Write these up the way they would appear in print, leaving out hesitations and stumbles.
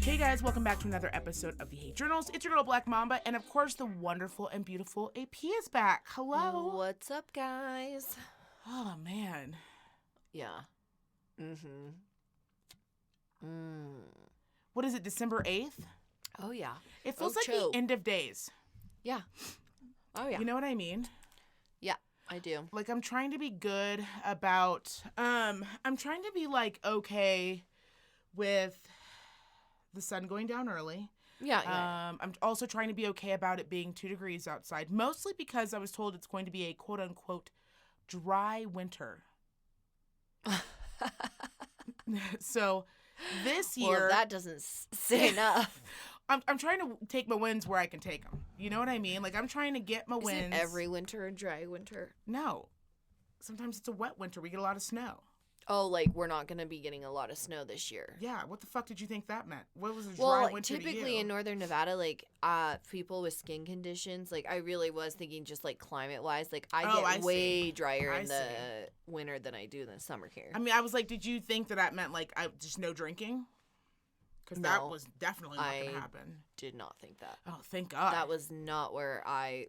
Hey guys, welcome back to another episode of Byeeeeee Journals. It's your girl Black Mamba, and of course the wonderful and beautiful AP is back. Hello. What's up, guys? Oh man. Yeah. What is it, December 8th? Oh, yeah. It feels like Ocho. the end of days. Yeah. Oh, yeah. You know what I mean? Yeah, I do. Like I'm trying to be good about, I'm trying to be like okay with the sun going down early. Yeah. I'm also trying to be okay about it being 2 degrees outside, mostly because I was told it's going to be a quote unquote dry winter. So this year, Well, that doesn't say enough. I'm trying to take my wins where I can take them. You know what I mean? Like I'm trying to get my wins. Isn't every winter a dry winter? No. Sometimes it's a wet winter. We get a lot of snow. Oh, like we're not going to be getting a lot of snow this year. Yeah. What the fuck did you think that meant? What was a dry winter to you? Typically in northern Nevada, like people with skin conditions, like I really was thinking just like climate-wise, like I get way drier in the winter than I do in the summer here. I mean, I was like, did you think that meant like just no drinking? Because that was definitely not going to happen. Did not think that. Oh, thank God. That was not where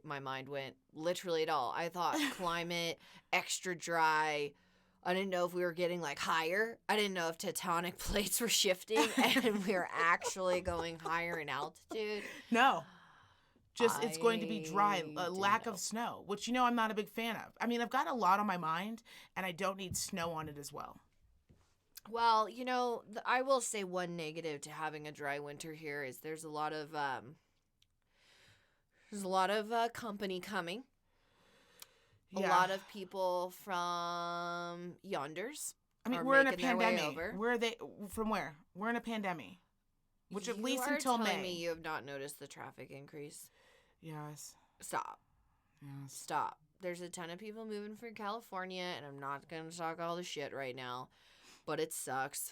my mind went literally at all. I thought climate, extra dry. I didn't know if we were getting like higher. I didn't know if tectonic plates were shifting and we were actually going higher in altitude. No. Just it's going to be dry, a lack of snow, which I'm not a big fan of. I mean, I've got a lot on my mind and I don't need snow on it as well. Well, I will say one negative to having a dry winter here is there's a lot of company coming. Yeah. A lot of people from yonders. I mean, we're in a pandemic. Where are they from? Where? We're in a pandemic. Which at least until May. You are telling me you have not noticed the traffic increase. Yes. Stop. Yes. Stop. There's a ton of people moving from California, and I'm not going to talk all the shit right now. But it sucks.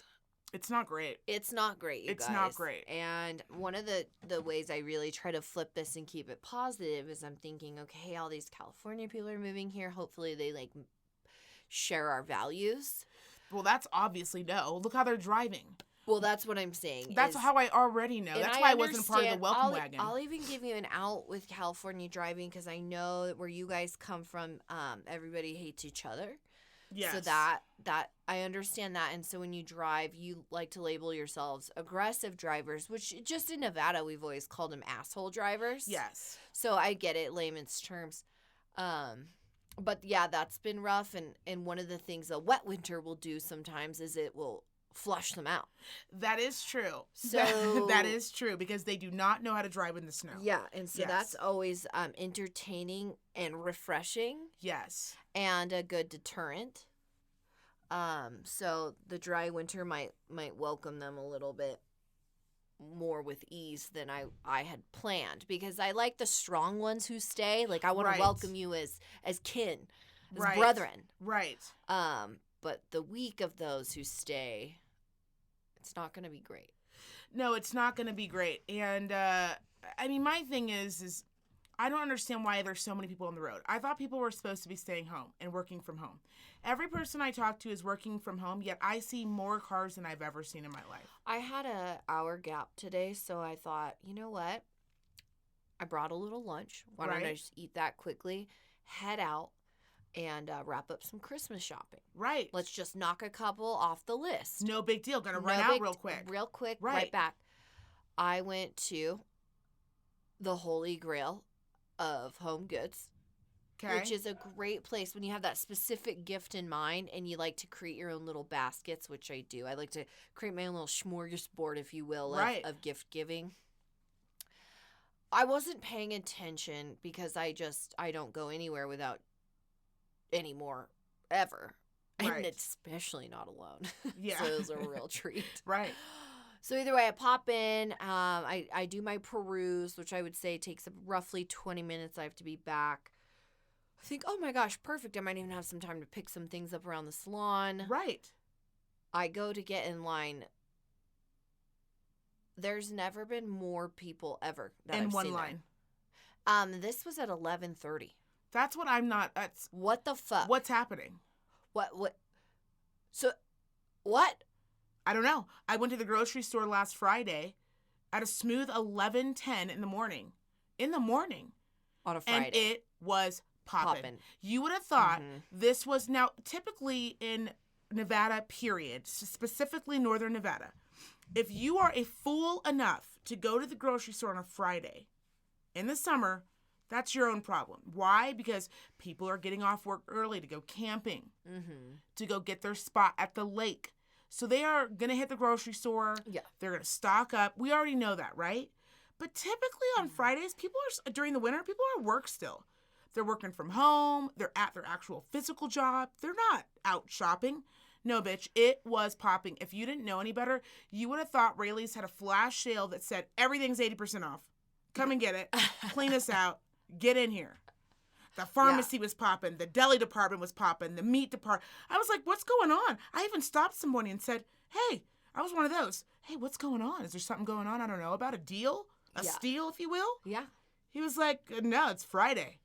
It's not great. It's not great, you guys. It's not great. And one of the ways I really try to flip this and keep it positive is I'm thinking, okay, all these California people are moving here. Hopefully they, share our values. Well, that's obviously no. Look how they're driving. Well, that's what I'm saying. That's how I already know. That's why I wasn't part of the welcome wagon. I'll even give you an out with California driving because I know that where you guys come from, everybody hates each other. Yes. So that I understand that. And so when you drive, you like to label yourselves aggressive drivers, which just in Nevada, we've always called them asshole drivers. Yes. So I get it, layman's terms. But yeah, that's been rough. And one of the things a wet winter will do sometimes is it will flush them out. That is true. So that is true because they do not know how to drive in the snow. Yeah. And so that's always entertaining and refreshing. Yes. And a good deterrent. So the dry winter might welcome them a little bit more with ease than I had planned because I like the strong ones who stay. Like I want to welcome you as kin, as brethren. Right. But the weak of those who stay, it's not going to be great. No, it's not going to be great. And I mean, my thing is I don't understand why there's so many people on the road. I thought people were supposed to be staying home and working from home. Every person I talk to is working from home, yet I see more cars than I've ever seen in my life. I had an hour gap today, so I thought, you know what? I brought a little lunch. Why don't I just eat that quickly, head out, and wrap up some Christmas shopping. Right. Let's just knock a couple off the list. No big deal. Gonna run out real quick. Real quick, right back. I went to the Holy Grail of home goods, which is a great place when you have that specific gift in mind and you like to create your own little baskets, which I do. I like to create my own little smorgasbord, if you will, of gift giving. I wasn't paying attention because I don't go anywhere without anymore ever. And especially not alone. Yeah. So it was a real treat. Right. So either way, I pop in, I do my peruse, which I would say takes roughly 20 minutes. I have to be back. I think, oh my gosh, perfect. I might even have some time to pick some things up around the salon. Right. I go to get in line. There's never been more people ever that I've seen in one line. This was at 11:30. That's what I'm not. That's what the fuck. What's happening? What? So, what? I don't know. I went to the grocery store last Friday at a smooth 11:10 in the morning. In the morning. On a Friday. And it was popping. Poppin'. You would have thought this was now typically in Nevada, period, specifically Northern Nevada. If you are a fool enough to go to the grocery store on a Friday in the summer, that's your own problem. Why? Because people are getting off work early to go camping, to go get their spot at the lake. So they are going to hit the grocery store. Yeah. They're going to stock up. We already know that, right? But typically on Fridays, during the winter, people are at work still. They're working from home. They're at their actual physical job. They're not out shopping. No, bitch, it was popping. If you didn't know any better, you would have thought Rayleigh's had a flash sale that said everything's 80% off. Come and get it. Clean us out. Get in here. The pharmacy was popping. The deli department was popping. The meat department. I was like, what's going on? I even stopped somebody and said, hey, I was one of those. Hey, what's going on? Is there something going on I don't know about? A deal? A steal, if you will? Yeah. He was like, no, it's Friday.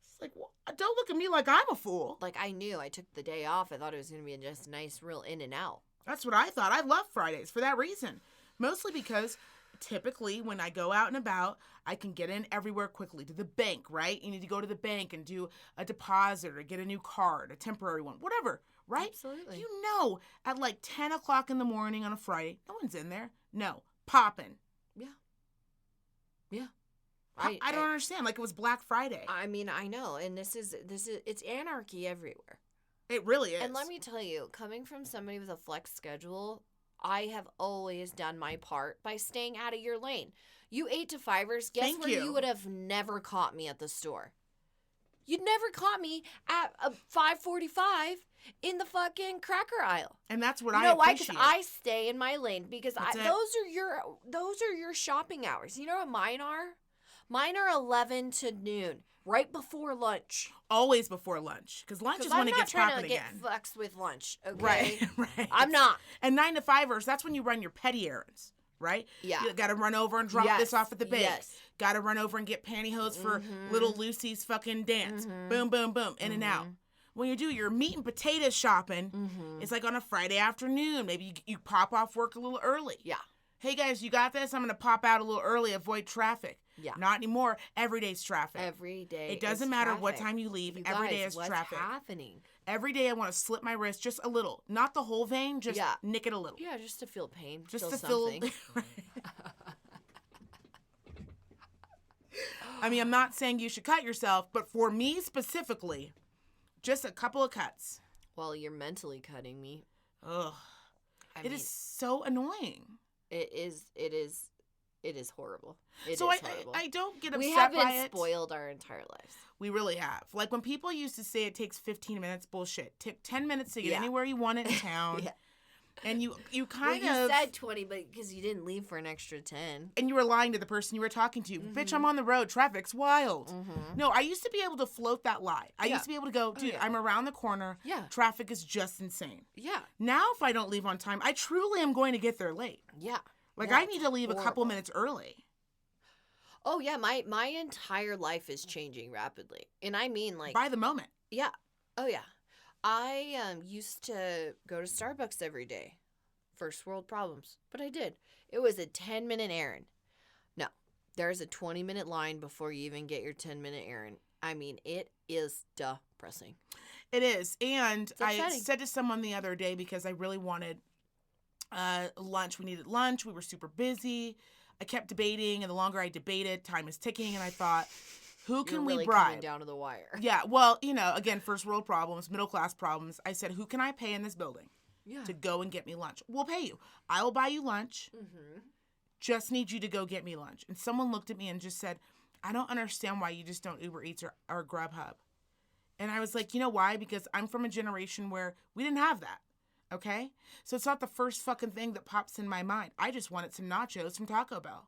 It's like, well, don't look at me like I'm a fool. Like, I knew. I took the day off. I thought it was going to be just nice, real in and out. That's what I thought. I love Fridays for that reason. Mostly because typically when I go out and about, I can get in everywhere quickly. To the bank, right? You need to go to the bank and do a deposit or get a new card, a temporary one, whatever, right? Absolutely. You know, at like 10 o'clock in the morning on a Friday, no one's in there. No, popping. Yeah. Yeah. I don't understand. Like it was Black Friday. I mean, I know. And this is it's anarchy everywhere. It really is. And let me tell you, coming from somebody with a flex schedule, I have always done my part by staying out of your lane. You 8-to-5ers, guess where you would have never caught me at the store? You'd never caught me at 5:45 in the fucking cracker aisle. And that's what I appreciate. You know why? Because I stay in my lane because those are your shopping hours. You know what mine are? Mine are 11 to noon, right before lunch. Always before lunch, because lunch is when it gets popping again. I'm not trying to get flexed with lunch, okay? Right. I'm not. And 9-to-5ers, that's when you run your petty errands, right? Yeah. You got to run over and drop this off at the bank. Yes. Got to run over and get pantyhose for little Lucy's fucking dance. Boom, boom, boom, in and out. When you do your meat and potatoes shopping, it's like on a Friday afternoon. Maybe you pop off work a little early. Yeah. Hey, guys, you got this? I'm going to pop out a little early, avoid traffic. Yeah. Not anymore. Every day's traffic. Every day. It doesn't matter what time you leave. Every day is traffic. What's happening? Every day I want to slip my wrist just a little. Not the whole vein, just nick it a little. Yeah, just to feel pain. Just to something. feel. I mean, I'm not saying you should cut yourself, but for me specifically, just a couple of cuts. Well, you're mentally cutting me. Ugh. It is so annoying. It is horrible. Horrible. I don't get upset by it. We have been spoiled our entire lives. We really have. Like when people used to say it takes 15 minutes, bullshit. Took 10 minutes to get anywhere you want in town. And you kind of... You said 20, but because you didn't leave for an extra 10. And you were lying to the person you were talking to. Bitch, I'm on the road. Traffic's wild. No, I used to be able to float that lie. I used to be able to go, dude, I'm around the corner. Yeah. Traffic is just insane. Yeah. Now, if I don't leave on time, I truly am going to get there late. Yeah. Like, I need to leave a couple minutes early. Oh, yeah. My entire life is changing rapidly. And I mean, like... By the moment. Yeah. Oh, yeah. I used to go to Starbucks every day. First world problems. But I did. It was a 10-minute errand. No. There's a 20-minute line before you even get your 10-minute errand. I mean, it is depressing. It is. And I said to someone the other day, because I really wanted lunch. We needed lunch. We were super busy. I kept debating. And the longer I debated, time is ticking. And I thought... Who can we bribe? Coming down to the wire. Yeah, well, you know, again, first world problems, middle class problems. I said, who can I pay in this building to go and get me lunch? We'll pay you. I will buy you lunch. Just need you to go get me lunch. And someone looked at me and just said, I don't understand why you just don't Uber Eats or Grubhub. And I was like, you know why? Because I'm from a generation where we didn't have that. Okay? So it's not the first fucking thing that pops in my mind. I just wanted some nachos from Taco Bell.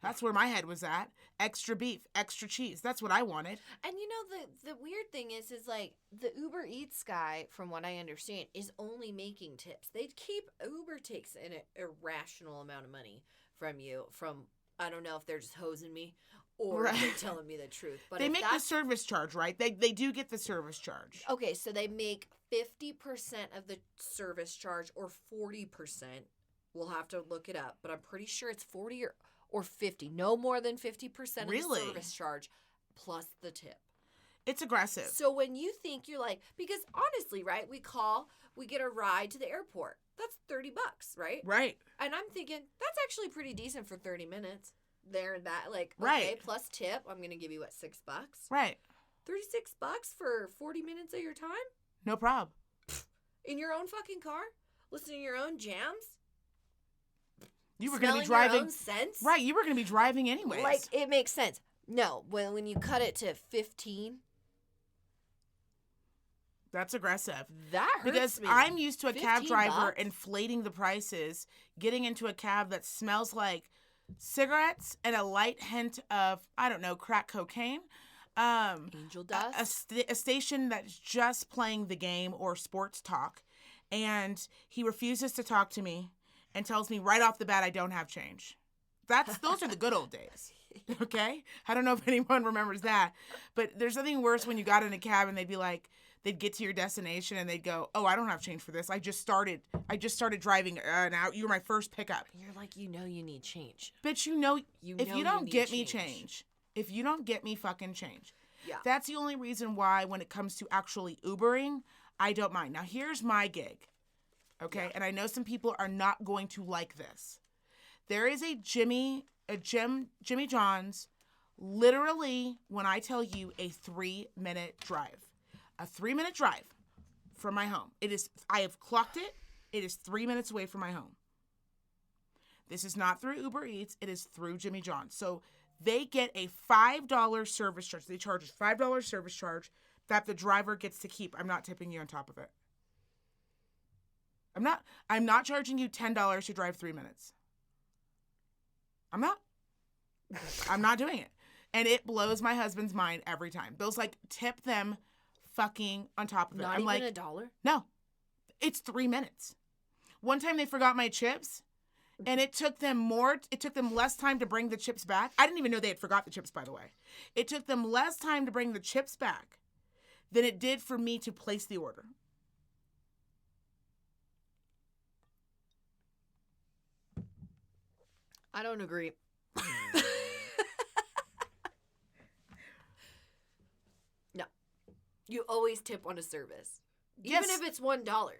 That's where my head was at. Extra beef, extra cheese. That's what I wanted. And you know, the weird thing is like the Uber Eats guy, from what I understand, is only making tips. Uber takes an irrational amount of money from you. I don't know if they're just hosing me or if they're telling me the truth. But they make the service charge, right? They do get the service charge. Okay, so they make 50% of the service charge or 40%. We'll have to look it up, but I'm pretty sure it's 40 or 50. No more than 50% of Really? the service charge plus the tip. It's aggressive. So when you think you're like, because honestly, right, we get a ride to the airport. That's $30, right? Right. And I'm thinking, that's actually pretty decent for 30 minutes. There and that, like, okay, Right. plus tip, I'm going to give you, what, $6? Right. $36 for 40 minutes of your time? No problem. In your own fucking car? Listening to your own jams? You were going to be Smelling driving. your own scents? Right. You were going to be driving anyways. Like, it makes sense. No, when you cut it to 15, that's aggressive. that hurts Because me. I'm used to a cab driver $15? inflating the prices, getting into a cab that smells like cigarettes and a light hint of, I don't know, crack cocaine. Angel dust. A station that's just playing the game or sports talk. And he refuses to talk to me and tells me right off the bat I don't have change. Those are the good old days. Okay? I don't know if anyone remembers that. But there's nothing worse when you got in a cab and they'd get to your destination and they'd go, "Oh, I don't have change for this. I just started driving now. You were my first pickup." And you're like, you need change. Bitch, if you don't get me change, if you don't get me fucking change. Yeah. That's the only reason why when it comes to actually Ubering, I don't mind. Now, here's my gig. Okay? Yeah. And I know some people are not going to like this. There is a Jimmy John's, literally, when I tell you, a 3-minute drive. A 3-minute drive from my home. I have clocked it. It is 3 minutes away from my home. This is not through Uber Eats. It is through Jimmy John's. So they get a $5 service charge. They charge a $5 service charge that the driver gets to keep. I'm not tipping you on top of it. I'm not charging you $10 to drive 3 minutes. I'm not doing it. And it blows my husband's mind every time. Bill's like, tip them fucking on top of it. Not I'm even like, $1? no, it's 3 minutes. One time they forgot my chips and it took them less time to bring the chips back. I didn't even know they had forgot the chips, by the way. It took them less time to bring the chips back than it did for me to place the order. I don't agree. No. You always tip on a service. Even Yes. if it's $1.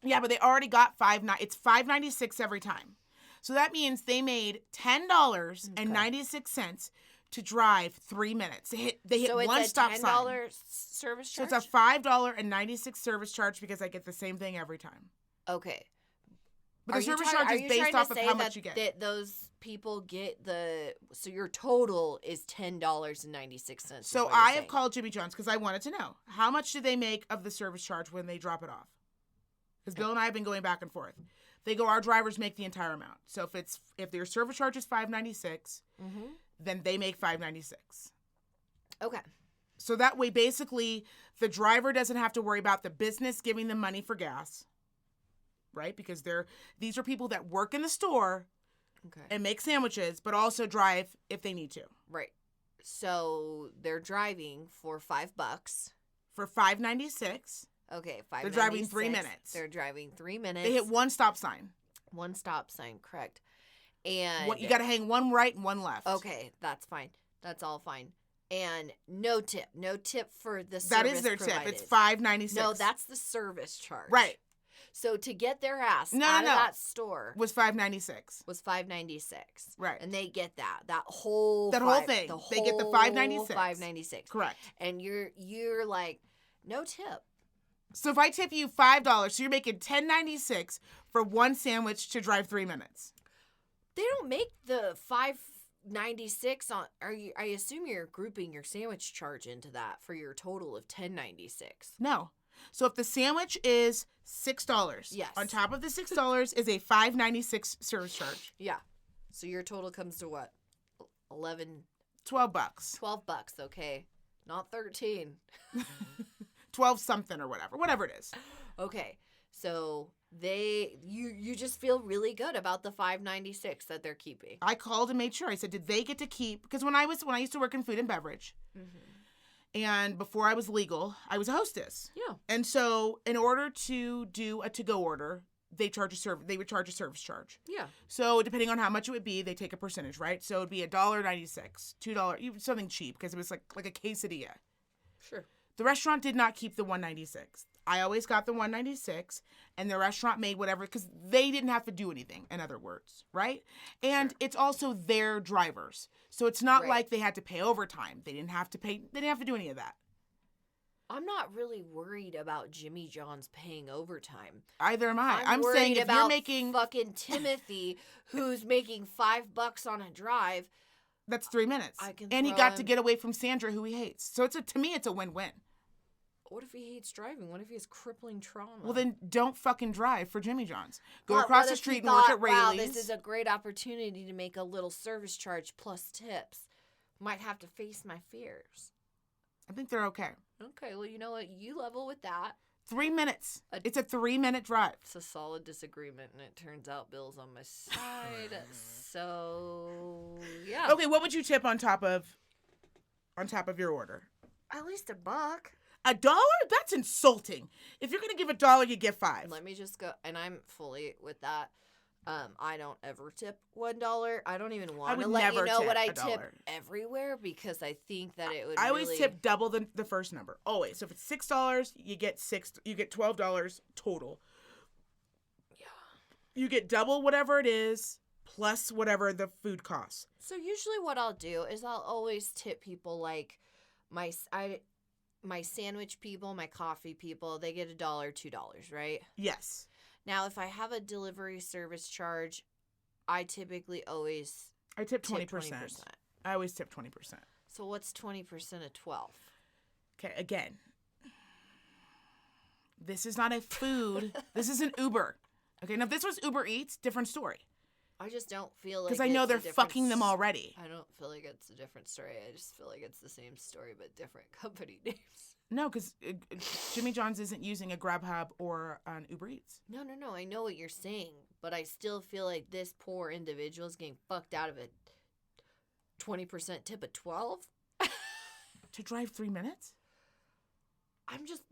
Yeah, but they already got it's $5.96 every time. So that means they made $10.96 to drive 3 minutes. They hit So it's one a stop $10 sign. service So charge? it's a $5.96 service charge because I get the same thing every time. Okay. But the service charge is based off of how much you get. That those people get so your total is $10.96. So I have called Jimmy John's because I wanted to know how much do they make of the service charge when they drop it off? Because Bill and I have been going back and forth. They go, our drivers make the entire amount. So if their service charge is $5.96, then they make $5.96. Okay. So that way, basically, the driver doesn't have to worry about the business giving them money for gas, right? Because these are people that work in the store and make sandwiches, but also drive if they need to. Right. So they're driving for $5. For $5.96. Okay, $5.96. They're driving 3 minutes. They're driving 3 minutes. They hit one stop sign. One stop sign, correct. And you got to hang one right and one left. Okay, that's fine. That's all fine. And no tip. No tip for the service That is their provided. tip. It's $5.96. No, that's the service charge. Right. So to get their ass out of that store was $5.96. Was $5.96. Right. And they get that whole whole thing. They get the $5.96. $5.96. Correct. And you're like, no tip. So if I tip you $5, so you're making $10.96 for one sandwich to drive 3 minutes. They don't make the $5.96 on. I assume you're grouping your sandwich charge into that for your total of $10.96. No. So if the sandwich is $6, yes, on top of the $6 is a $5.96 service charge. Yeah. So your total comes to what? $12. $12. Okay, not 13. 12 something or whatever it is. Okay, so you just feel really good about the $5.96 that they're keeping. I called and made sure. I said, did they get to keep? Because when I used to work in food and beverage, and before I was legal, I was a hostess. Yeah. And so in order to do a to-go order, they would charge a service charge. Yeah. So depending on how much it would be, they take a percentage, right? So it'd be $1.96, $2, something cheap because it was like a quesadilla. Sure. The restaurant did not keep the $1.96. I always got the $1.96, and the restaurant made whatever, because they didn't have to do anything, in other words, right? And it's also their drivers. So it's not like they had to pay overtime. They didn't have to do any of that. I'm not really worried about Jimmy John's paying overtime. Either am I. I'm worried saying if about you're making fucking Timothy, who's making $5 on a drive. That's 3 minutes. And he got to get away from Sandra, who he hates. So to me, it's a win-win. What if he hates driving? What if he has crippling trauma? Well, then don't fucking drive for Jimmy John's. Go across the street and work at Rayleigh's. Wow, this is a great opportunity to make a little service charge plus tips. Might have to face my fears. I think they're okay. Okay, well, you know what? You level with that. 3 minutes. It's a 3-minute drive. It's a solid disagreement, and it turns out Bill's on my side. So, yeah. Okay, what would you tip on top of your order? At least $1. $1? That's insulting. If you're going to give $1, you get 5. Let me just go, and I'm fully with that. I don't ever tip $1. I don't even want to let you know what I tip everywhere because I think that it would. I always tip double the first number. Always. So if it's $6, you get $12 total. Yeah. You get double whatever it is plus whatever the food costs. So usually what I'll do is I'll always tip people like my sandwich people, my coffee people. They get $1, $2, right? Yes. Now, if I have a delivery service charge, I typically always tip 20%. I always tip 20%. So what's 20% of 12? Okay, again, this is not a food. This is an Uber. Okay, now if this was Uber Eats, different story. I just don't feel like because I know they're fucking them already. I don't feel like it's a different story. I just feel like it's the same story but different company names. No, because Jimmy John's isn't using a Grubhub or an Uber Eats. No. I know what you're saying, but I still feel like this poor individual is getting fucked out of a 20% tip of 12 to drive 3 minutes.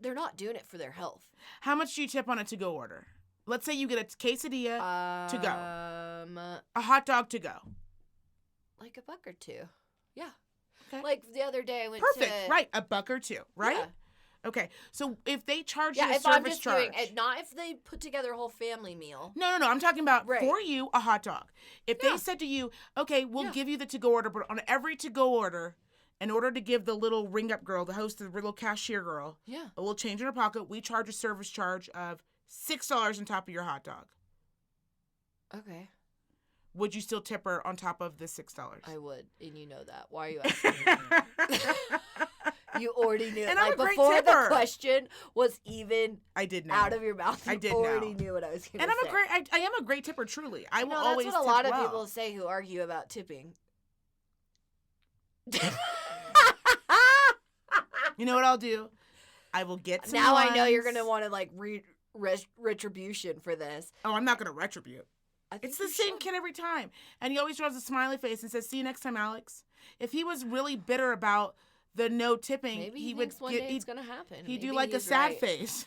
They're not doing it for their health. How much do you tip on a to-go order? Let's say you get a quesadilla to go, a hot dog to go, like $1 or $2. Yeah. Okay. Like the other day I went right, $1 or $2, right? Yeah. Okay, so if they charge you a if service I'm just charge, not if they put together a whole family meal. No. I'm talking about for you a hot dog. If they said to you, okay, we'll give you the to-go order, but on every to-go order, in order to give the little ring-up girl, the host, the little cashier girl, a little change in her pocket, we charge a service charge of $6 on top of your hot dog. Okay. Would you still tip her on top of the $6? I would, and you know that. Why are you asking me? You already knew. And I'm a great before tipper. The question was even I did know. out of your mouth. You already knew what I was going to say. And I am a great tipper, truly. I will always tip that's what a lot well. of people say who argue about tipping. You know what I'll do? I will get some Now ones. I know you're going to want to like retribution for this. Oh, I'm not going to retribute. It's the same kid every time. And he always draws a smiley face and says, see you next time, Alex. If he was really bitter about the no tipping, maybe he would one day it's going to happen. He'd do like a sad face.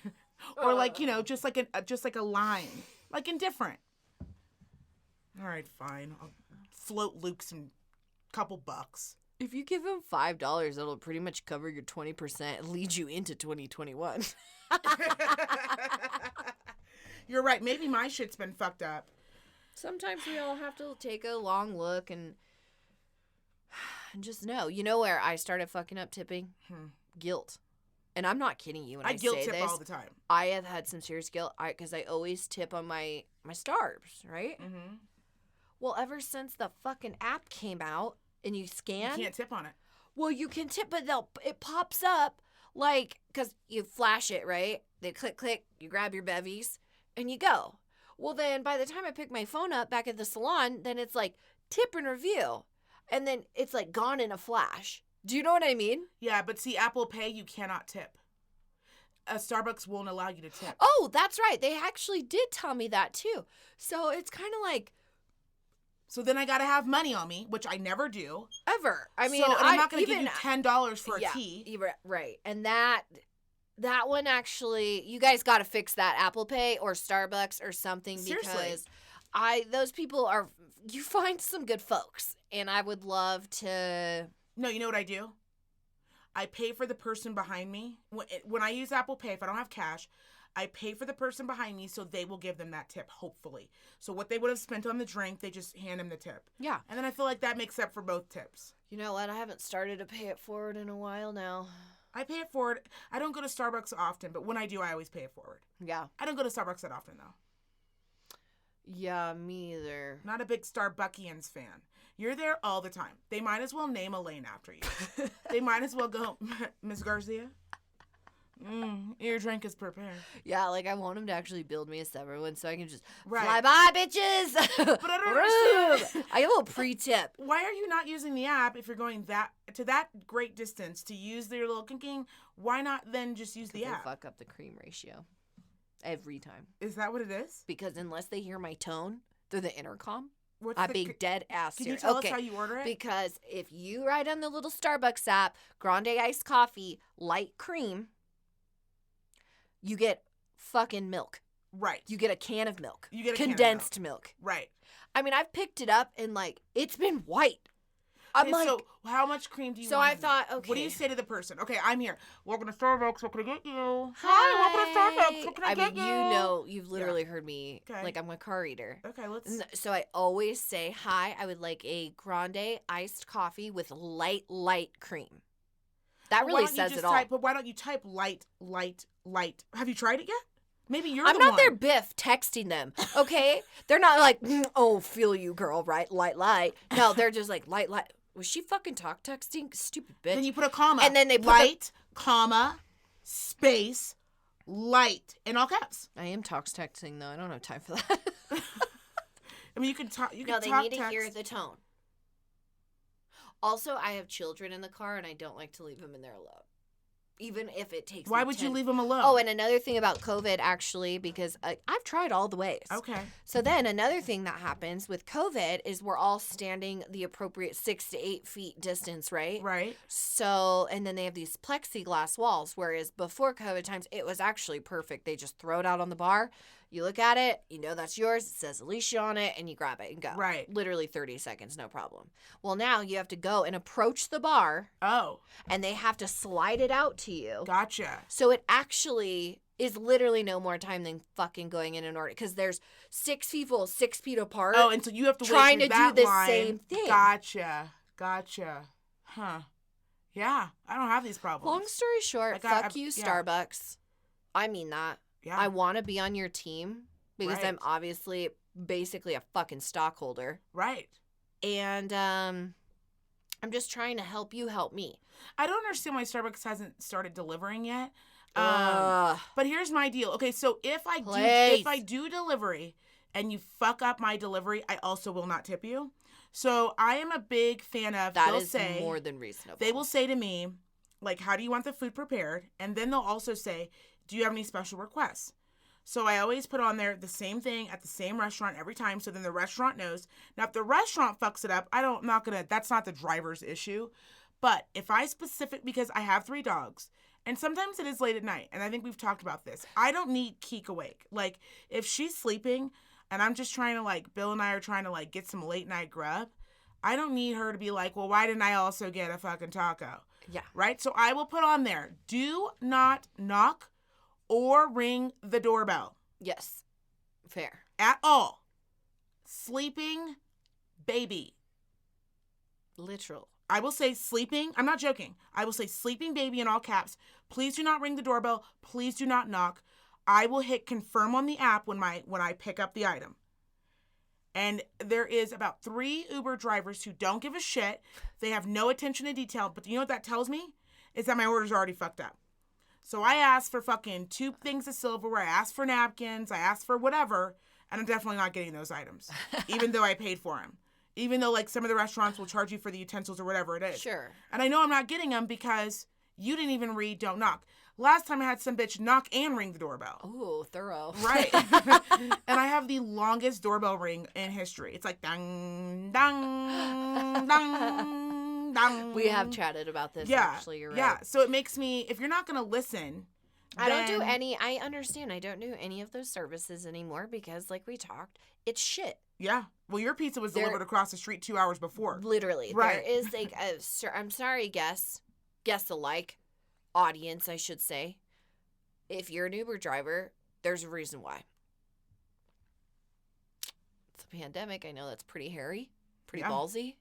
Or like, just like a line. Like indifferent. All right, fine. I'll float Luke some couple bucks. If you give him $5, it'll pretty much cover your 20% and lead you into 2021. You're right. Maybe my shit's been fucked up. Sometimes we all have to take a long look and just know. You know where I started fucking up tipping? Guilt. And I'm not kidding you when I guilt say tip this. all the time. I have had some serious guilt because I always tip on my stars, right? Mm-hmm. Well, ever since the fucking app came out and you scan. You can't tip on it. Well, you can tip, but it pops up like, because you flash it, right? They click, you grab your bevies, and you go. Well, then by the time I pick my phone up back at the salon, then it's like tip and review. And then it's like gone in a flash. Do you know what I mean? Yeah, but see, Apple Pay, you cannot tip. Starbucks won't allow you to tip. Oh, that's right. They actually did tell me that too. So it's kind of like. So then I got to have money on me, which I never do. Ever. I mean, I'm not going to give you $10 for a tea. Right. And that that one actually, you guys got to fix that, Apple Pay or Starbucks or something. Seriously. Because those people are, you find some good folks, and I would love to. No, you know what I do? I pay for the person behind me. When I use Apple Pay, if I don't have cash, I pay for the person behind me so they will give them that tip, hopefully. So what they would have spent on the drink, they just hand them the tip. Yeah. And then I feel like that makes up for both tips. You know what? I haven't started to pay it forward in a while now. I pay it forward. I don't go to Starbucks often, but when I do, I always pay it forward. Yeah. I don't go to Starbucks that often, though. Yeah, me either. Not a big Starbuckians fan. You're there all the time. They might as well name a lane after you. They might as well go, Miss Garcia, your drink is prepared. Yeah, like I want him to actually build me a separate one so I can just Right. fly by, bitches. But I don't understand. I get a little pre-tip. Why are you not using the app if you're going that great distance to use their little kinking? Why not then just use the They app? fuck up the cream ratio every time. Is that what it is? Because unless they hear my tone through the intercom, What's I'd be dead ass Can serious. you tell us how you order it? Because if you write on the little Starbucks app, grande iced coffee, light cream, you get fucking milk. Right. You get a can of milk. You get a can of condensed milk. Right. I mean, I've picked it up and like it's been white. I'm Okay, like, so how much cream do you so want? I thought, okay. What do you say to the person? Okay, I'm here. Welcome to Starbucks. What can I get you? Hi, welcome to Starbucks. What can I get mean, you? you know, you've literally heard me. Okay. Like I'm a car eater. Okay, let's. So I always say, hi, I would like a grande iced coffee with light cream. That really says it all. But why don't you type light? Have you tried it yet? Maybe you're I'm the not one. their Biff texting them, okay? They're not like, oh, feel you, girl, right? Light. No, they're just like, light. Was she fucking texting? Stupid bitch. Then you put a comma. And then they put light, comma, space, light, in all caps. I am texting, though. I don't have time for that. I mean, you can talk. You No, can they talk need to text. hear the tone. Also, I have children in the car, and I don't like to leave them in there alone. Even if it takes Why me would 10 you leave them alone? Oh, and another thing about COVID, actually, because I've tried all the ways. Okay. So then another thing that happens with COVID is we're all standing the appropriate 6 to 8 feet distance, right? Right. So, and then they have these plexiglass walls, whereas before COVID times, it was actually perfect. They just throw it out on the bar. You look at it, you know that's yours. It says Alicia on it, and you grab it and go. Right. Literally 30 seconds, no problem. Well, now you have to go and approach the bar, Oh, and they have to slide it out to you. gotcha. So it actually is literally no more time than fucking going in and order, because there's 6 people 6 feet apart. Oh, and so you have to trying wait to through that do the line. same thing. Gotcha. Huh. Yeah, I don't have these problems. Long story short, Like, fuck you, yeah. Starbucks. I mean that. Yeah. I want to be on your team because Right. I'm obviously basically a fucking stockholder. Right. And I'm just trying to help you help me. I don't understand why Starbucks hasn't started delivering yet. Ugh. But here's my deal. Okay, so if Please. I do delivery and you fuck up my delivery, I also will not tip you. So I am a big fan of That they'll is say, more than reasonable. they will say to me, like, how do you want the food prepared? And then they'll also say, do you have any special requests? So I always put on there the same thing at the same restaurant every time, so then the restaurant knows. Now, if the restaurant fucks it up, that's not the driver's issue. But if because I have 3 dogs, and sometimes it is late at night, and I think we've talked about this, I don't need Keek awake. Like, if she's sleeping, and I'm just trying to, like, Bill and I are trying to, like, get some late night grub, I don't need her to be like, well, why didn't I also get a fucking taco? Yeah. Right? So I will put on there, do not knock or ring the doorbell Yes. Fair. at all. Sleeping baby. Literal. I will say sleeping. I'm not joking. I will say sleeping baby in all caps. Please do not ring the doorbell. Please do not knock. I will hit confirm on the app when I pick up the item. And there is about 3 Uber drivers who don't give a shit. They have no attention to detail. But you know what that tells me? Is that my order's already fucked up. So I asked for fucking 2 things of silverware. I asked for napkins. I asked for whatever. And I'm definitely not getting those items. Even though I paid for them. Even though, like, some of the restaurants will charge you for the utensils or whatever it is. Sure. And I know I'm not getting them because you didn't even read don't knock. Last time I had some bitch knock and ring the doorbell. Ooh, thorough. Right. And I have the longest doorbell ring in history. It's like dang, dang, dang, dang. We have chatted about this, actually. You're right. Yeah. So it makes me, if you're not going to listen, I don't do any. I understand. I don't do any of those services anymore because, like we talked, it's shit. Yeah. Well, your pizza was delivered across the street 2 hours before. Literally. Right. There is like I'm sorry, guess alike, audience, I should say. If you're an Uber driver, there's a reason why. It's a pandemic. I know that's pretty hairy, pretty ballsy.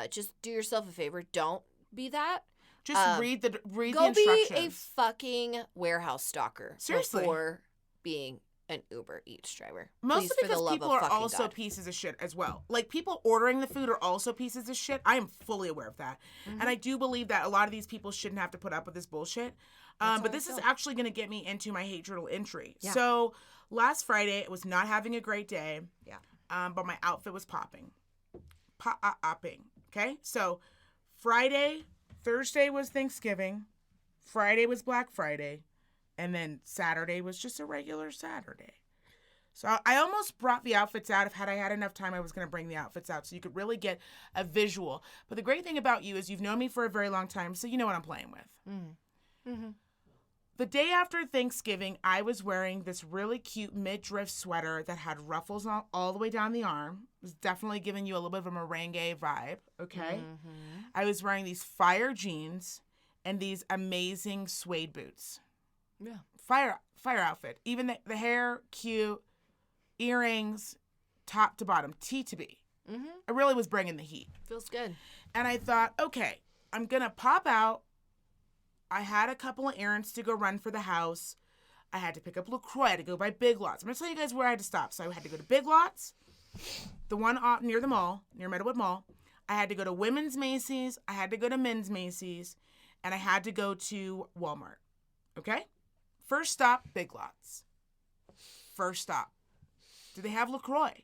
Just do yourself a favor. Don't be that. Just read the go instructions. Be a fucking warehouse stalker. Seriously. Before being an Uber Eats driver. Mostly because people are also pieces of shit as well. Like, people ordering the food are also pieces of shit. I am fully aware of that. Mm-hmm. And I do believe that a lot of these people shouldn't have to put up with this bullshit. But this is actually going to get me into my hate journal entry. Yeah. So last Friday, I was not having a great day. Yeah. But my outfit was popping. Popping. Okay? So Thursday was Thanksgiving. Friday was Black Friday. And then Saturday was just a regular Saturday. So I almost brought the outfits out. If I had enough time, I was going to bring the outfits out so you could really get a visual. But the great thing about you is you've known me for a very long time, so you know what I'm playing with. Mm-hmm. Mm-hmm. The day after Thanksgiving, I was wearing this really cute midriff sweater that had ruffles all the way down the arm. It was definitely giving you a little bit of a merengue vibe, okay? Mm-hmm. I was wearing these fire jeans and these amazing suede boots. Yeah. Fire outfit. Even the hair, cute, earrings, top to bottom, T to B. Mm-hmm. I really was bringing the heat. Feels good. And I thought, okay, I'm going to pop out. I had a couple of errands to go run for the house. I had to pick up LaCroix. I had to go by Big Lots. I'm going to tell you guys where I had to stop. So I had to go to Big Lots, the one near the mall, near Meadowood Mall. I had to go to women's Macy's. I had to go to men's Macy's. And I had to go to Walmart. Okay? First stop, Big Lots. First stop. Do they have LaCroix?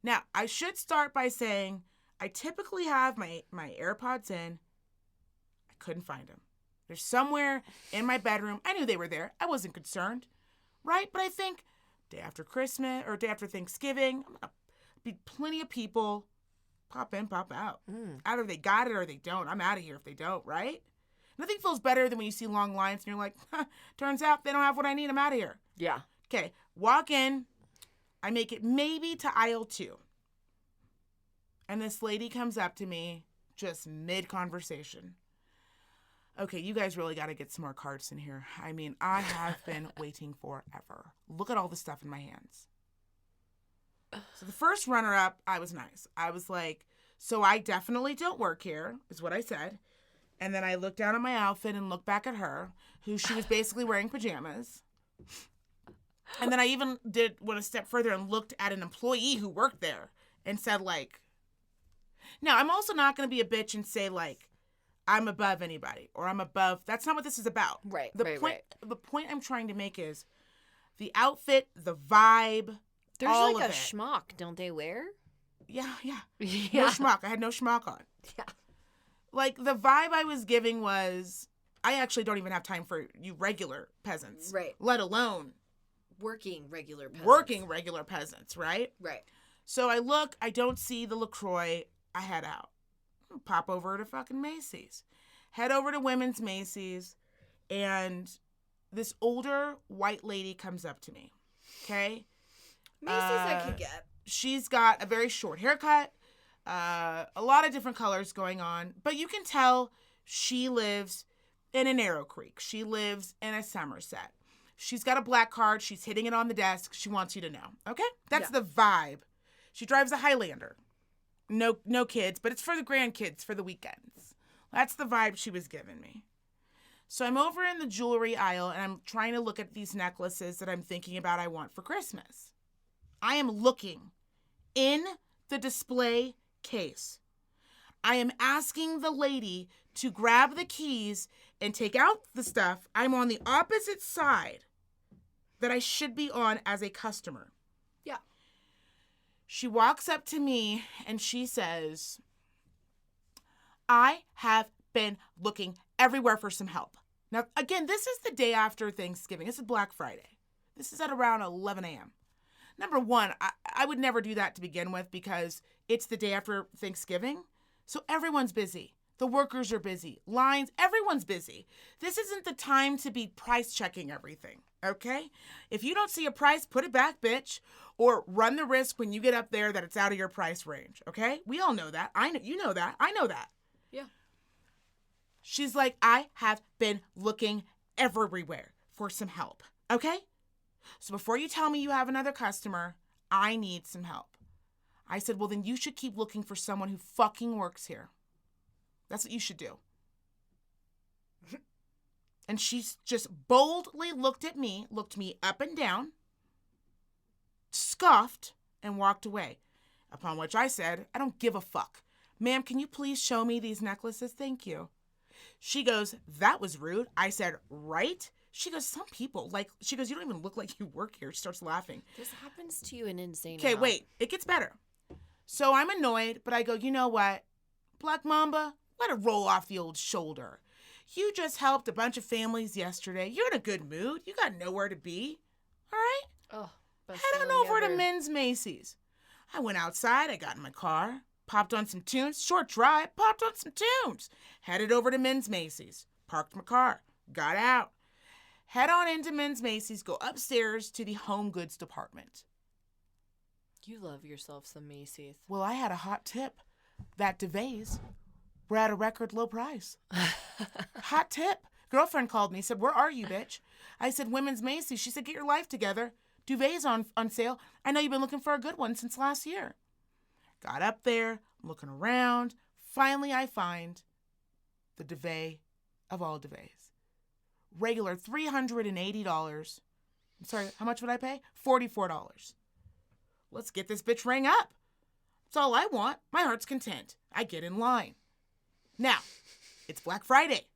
Now, I should start by saying I typically have my AirPods in. I couldn't find them. They're somewhere in my bedroom. I knew they were there. I wasn't concerned, right? But I think day after Christmas or day after Thanksgiving, I'm gonna be plenty of people pop in, pop out. Either they got it or they don't. I'm out of here if they don't, right? Nothing feels better than when you see long lines and you're like, turns out they don't have what I need. I'm out of here. Yeah. Okay. Walk in. I make it maybe to aisle 2. And this lady comes up to me just mid-conversation. Okay, you guys really got to get some more carts in here. I mean, I have been waiting forever. Look at all the stuff in my hands. So the first runner-up, I was nice. I was like, so I definitely don't work here, is what I said. And then I looked down at my outfit and looked back at her, she was basically wearing pajamas. And then I even went a step further and looked at an employee who worked there and said, like, now, I'm also not going to be a bitch and say, like, I'm above anybody or I'm above. That's not what this is about. Right, right. The point I'm trying to make is the outfit, the vibe, There's all like of a schmuck, don't they wear? Yeah. No schmuck. I had no schmuck on. Yeah. Like, the vibe I was giving was, I actually don't even have time for you regular peasants. Right. Let alone working regular peasants, right? Right. So I don't see the LaCroix. I head out. Pop over to fucking Macy's. Head over to women's Macy's. And this older white lady comes up to me. Okay? Macy's I could get. She's got a very short haircut. A lot of different colors going on, but you can tell she lives in a Narrow Creek. She lives in a Somerset. She's got a black card. She's hitting it on the desk. She wants you to know. Okay? That's the vibe. She drives a Highlander. No kids, but it's for the grandkids for the weekends. That's the vibe she was giving me. So I'm over in the jewelry aisle and I'm trying to look at these necklaces that I'm thinking about I want for Christmas. I am looking in the display case. I am asking the lady to grab the keys and take out the stuff. I'm on the opposite side that I should be on as a customer. Yeah. She walks up to me and she says, I have been looking everywhere for some help. Now, again, this is the day after Thanksgiving. This is Black Friday. This is at around 11 a.m. Number one, I would never do that to begin with because it's the day after Thanksgiving. So everyone's busy. The workers are busy. Lines, everyone's busy. This isn't the time to be price checking everything, okay? If you don't see a price, put it back, bitch, or run the risk when you get up there that it's out of your price range, okay? We all know that. I know, you know that. I know that. Yeah. She's like, I have been looking everywhere for some help, okay? So before you tell me you have another customer, I need some help. I said, well, then you should keep looking for someone who fucking works here. That's what you should do. And she just boldly looked me up and down, scoffed, and walked away. Upon which I said, I don't give a fuck. Ma'am, can you please show me these necklaces? Thank you. She goes, that was rude. I said, right? She goes, some people, she goes, you don't even look like you work here. She starts laughing. This happens to you an insane Okay, amount. wait, it gets better. So I'm annoyed, but I go, you know what? Black Mamba, let it roll off the old shoulder. You just helped a bunch of families yesterday. You're in a good mood. You got nowhere to be. All right? Oh, best Head on feeling over to ever. Men's Macy's. I went outside. I got in my car. Popped on some tunes. Short drive. Popped on some tunes. Headed over to Men's Macy's. Parked my car. Got out. Head on into Men's Macy's. Go upstairs to the home goods department. You love yourself some Macy's. Well, I had a hot tip. That duvets were at a record low price. Hot tip. Girlfriend called me, said, where are you, bitch? I said, Women's Macy's. She said, get your life together. Duvets on sale. I know you've been looking for a good one since last year. Got up there, looking around. Finally, I find the duvet of all duvets. Regular $380. I'm sorry, how much would I pay? $44. Let's get this bitch rang up. That's all I want. My heart's content. I get in line. Now, it's Black Friday.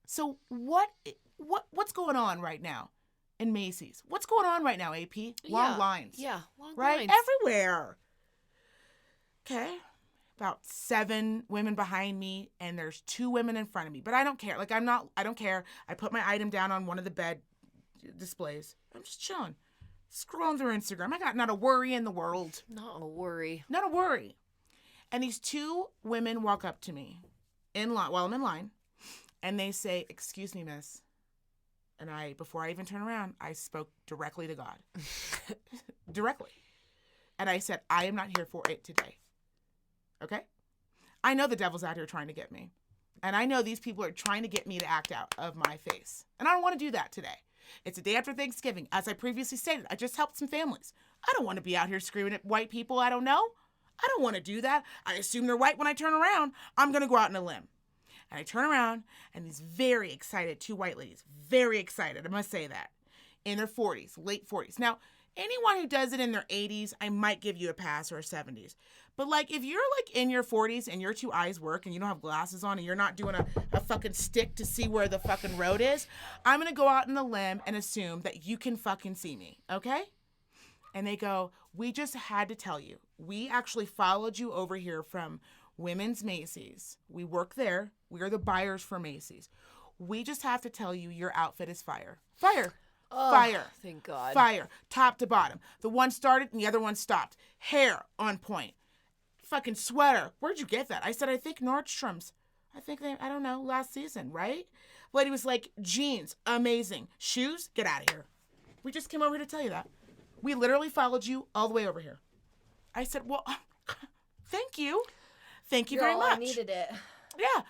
So what's going on right now in Macy's? What's going on right now, AP? Long lines. Yeah, long right? lines. Everywhere. Okay. About 7 women behind me, and there's 2 women in front of me. But I don't care. I don't care. I put my item down on one of the bed displays. I'm just chilling. Scrolling through Instagram. I got not a worry in the world. Not a worry. Not a worry. And these 2 women walk up to me in line while I'm in line, and they say, excuse me, miss. And before I even turn around, I spoke directly to God. Directly. And I said, I am not here for it today. Okay? I know the devil's out here trying to get me. And I know these people are trying to get me to act out of my face. And I don't want to do that today. It's a day after Thanksgiving. As I previously stated, I just helped some families. I don't want to be out here screaming at white people I don't know. I don't want to do that. I assume they're white when I turn around. I'm going to go out on a limb. And I turn around, and these very excited 2 white ladies, very excited, I must say that, in their 40s, late 40s. Now, anyone who does it in their 80s, I might give you a pass, or a 70s. But, if you're, in your 40s and your 2 eyes work and you don't have glasses on and you're not doing a fucking stick to see where the fucking road is, I'm going to go out on a limb and assume that you can fucking see me, okay? And they go, we just had to tell you. We actually followed you over here from Women's Macy's. We work there. We are the buyers for Macy's. We just have to tell you your outfit is fire. Fire. Oh, fire. Thank God. Fire. Top to bottom. The one started and the other one stopped. Hair on point. Fucking sweater. Where'd you get that? I said, I think Nordstrom's. I don't know, last season, right? Lady was like, jeans, amazing. Shoes, get out of here. We just came over here to tell you that. We literally followed you all the way over here. I said, well, thank you. Thank you very much. I needed it. Yeah.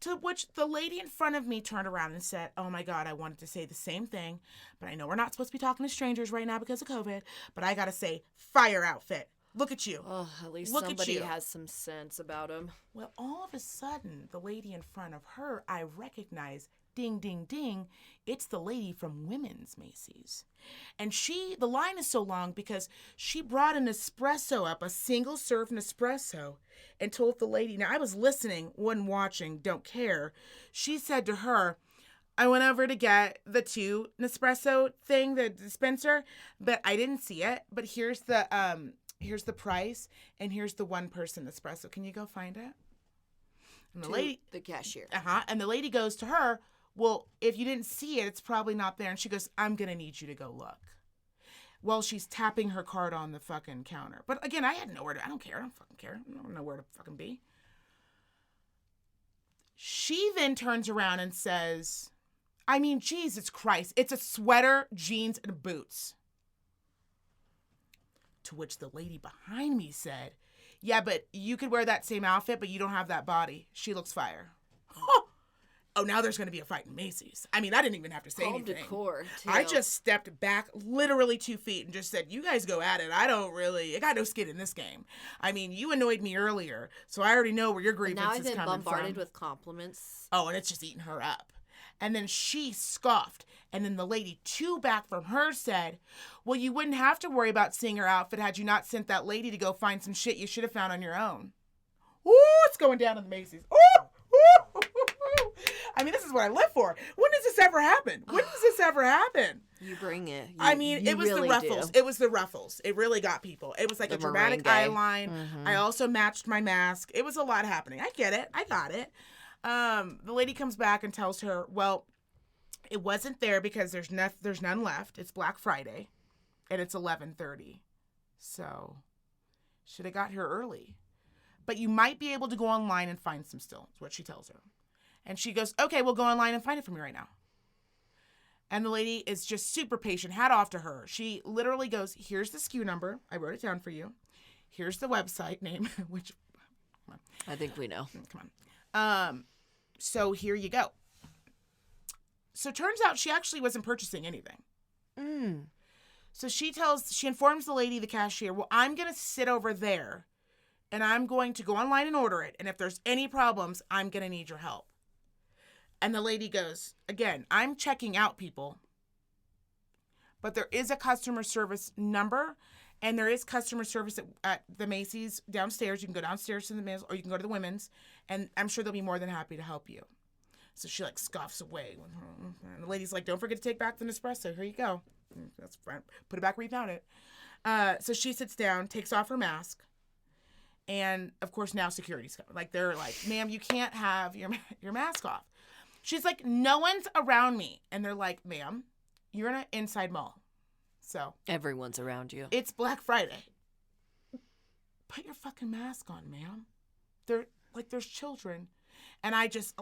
To which the lady in front of me turned around and said, oh my God, I wanted to say the same thing, but I know we're not supposed to be talking to strangers right now because of COVID, but I got to say, fire outfit. Look at you. Oh, at least Look at somebody you. has some sense about him. Well, all of a sudden, the lady in front of her, I recognize, ding, ding, ding, it's the lady from Women's Macy's. And the line is so long because she brought an espresso up, a single serve Nespresso, and told the lady, now I was listening, wasn't watching, don't care. She said to her, I went over to get the 2 Nespresso thing, the dispenser, but I didn't see it. But here's the price, and here's the 1-person espresso. Can you go find it? And The cashier. And the lady goes to her, well, if you didn't see it, it's probably not there. And she goes, I'm going to need you to go look. Well, she's tapping her card on the fucking counter. But again, I don't care. I don't fucking care. I don't know where to fucking be. She then turns around and says, I mean, Jesus Christ, it's a sweater, jeans, and boots. To which the lady behind me said, yeah, but you could wear that same outfit, but you don't have that body. She looks fire. Oh, now there's going to be a fight in Macy's. I mean, I didn't even have to say anything. Decor, too. I just stepped back literally 2 feet and just said, you guys go at it. I got no skin in this game. I mean, you annoyed me earlier, so I already know where your grievance is coming from. Now I've been bombarded with compliments. Oh, and it's just eating her up. And then she scoffed. And then the lady 2 back from her said, well, you wouldn't have to worry about seeing her outfit had you not sent that lady to go find some shit you should have found on your own. Ooh, it's going down in the Macy's. Ooh, ooh, ooh. I mean, this is what I live for. When does this ever happen? When does this ever happen? You bring it. It was really the ruffles. It was the ruffles. It really got people. It was like a dramatic eyeline. Mm-hmm. I also matched my mask. It was a lot happening. I get it. I got it. The lady comes back and tells her, well, it wasn't there because there's none left. It's Black Friday, and it's 11:30. So, should have got here early. But you might be able to go online and find some still, is what she tells her. And she goes, okay, we'll go online and find it for me right now. And the lady is just super patient, hat off to her. She literally goes, here's the SKU number. I wrote it down for you. Here's the website name, which, come on. I think we know. Come on. So here you go. So turns out she actually wasn't purchasing anything. So she informs the lady, the cashier, well, I'm going to sit over there and I'm going to go online and order it. And if there's any problems, I'm going to need your help. And the lady goes, again, I'm checking out, people. But there is a customer service number and there is customer service at the Macy's downstairs. You can go downstairs to the men's or you can go to the women's. And I'm sure they'll be more than happy to help you. So she like scoffs away. And the lady's like, don't forget to take back the Nespresso. Here you go. That's fine. Put it back where you found it. So she sits down, takes off her mask. And of course now security's coming. Like they're like, ma'am, you can't have your mask off. She's like, no one's around me. And they're like, ma'am, you're in an inside mall. So everyone's around you. It's Black Friday. Put your fucking mask on, ma'am. There's children. And I just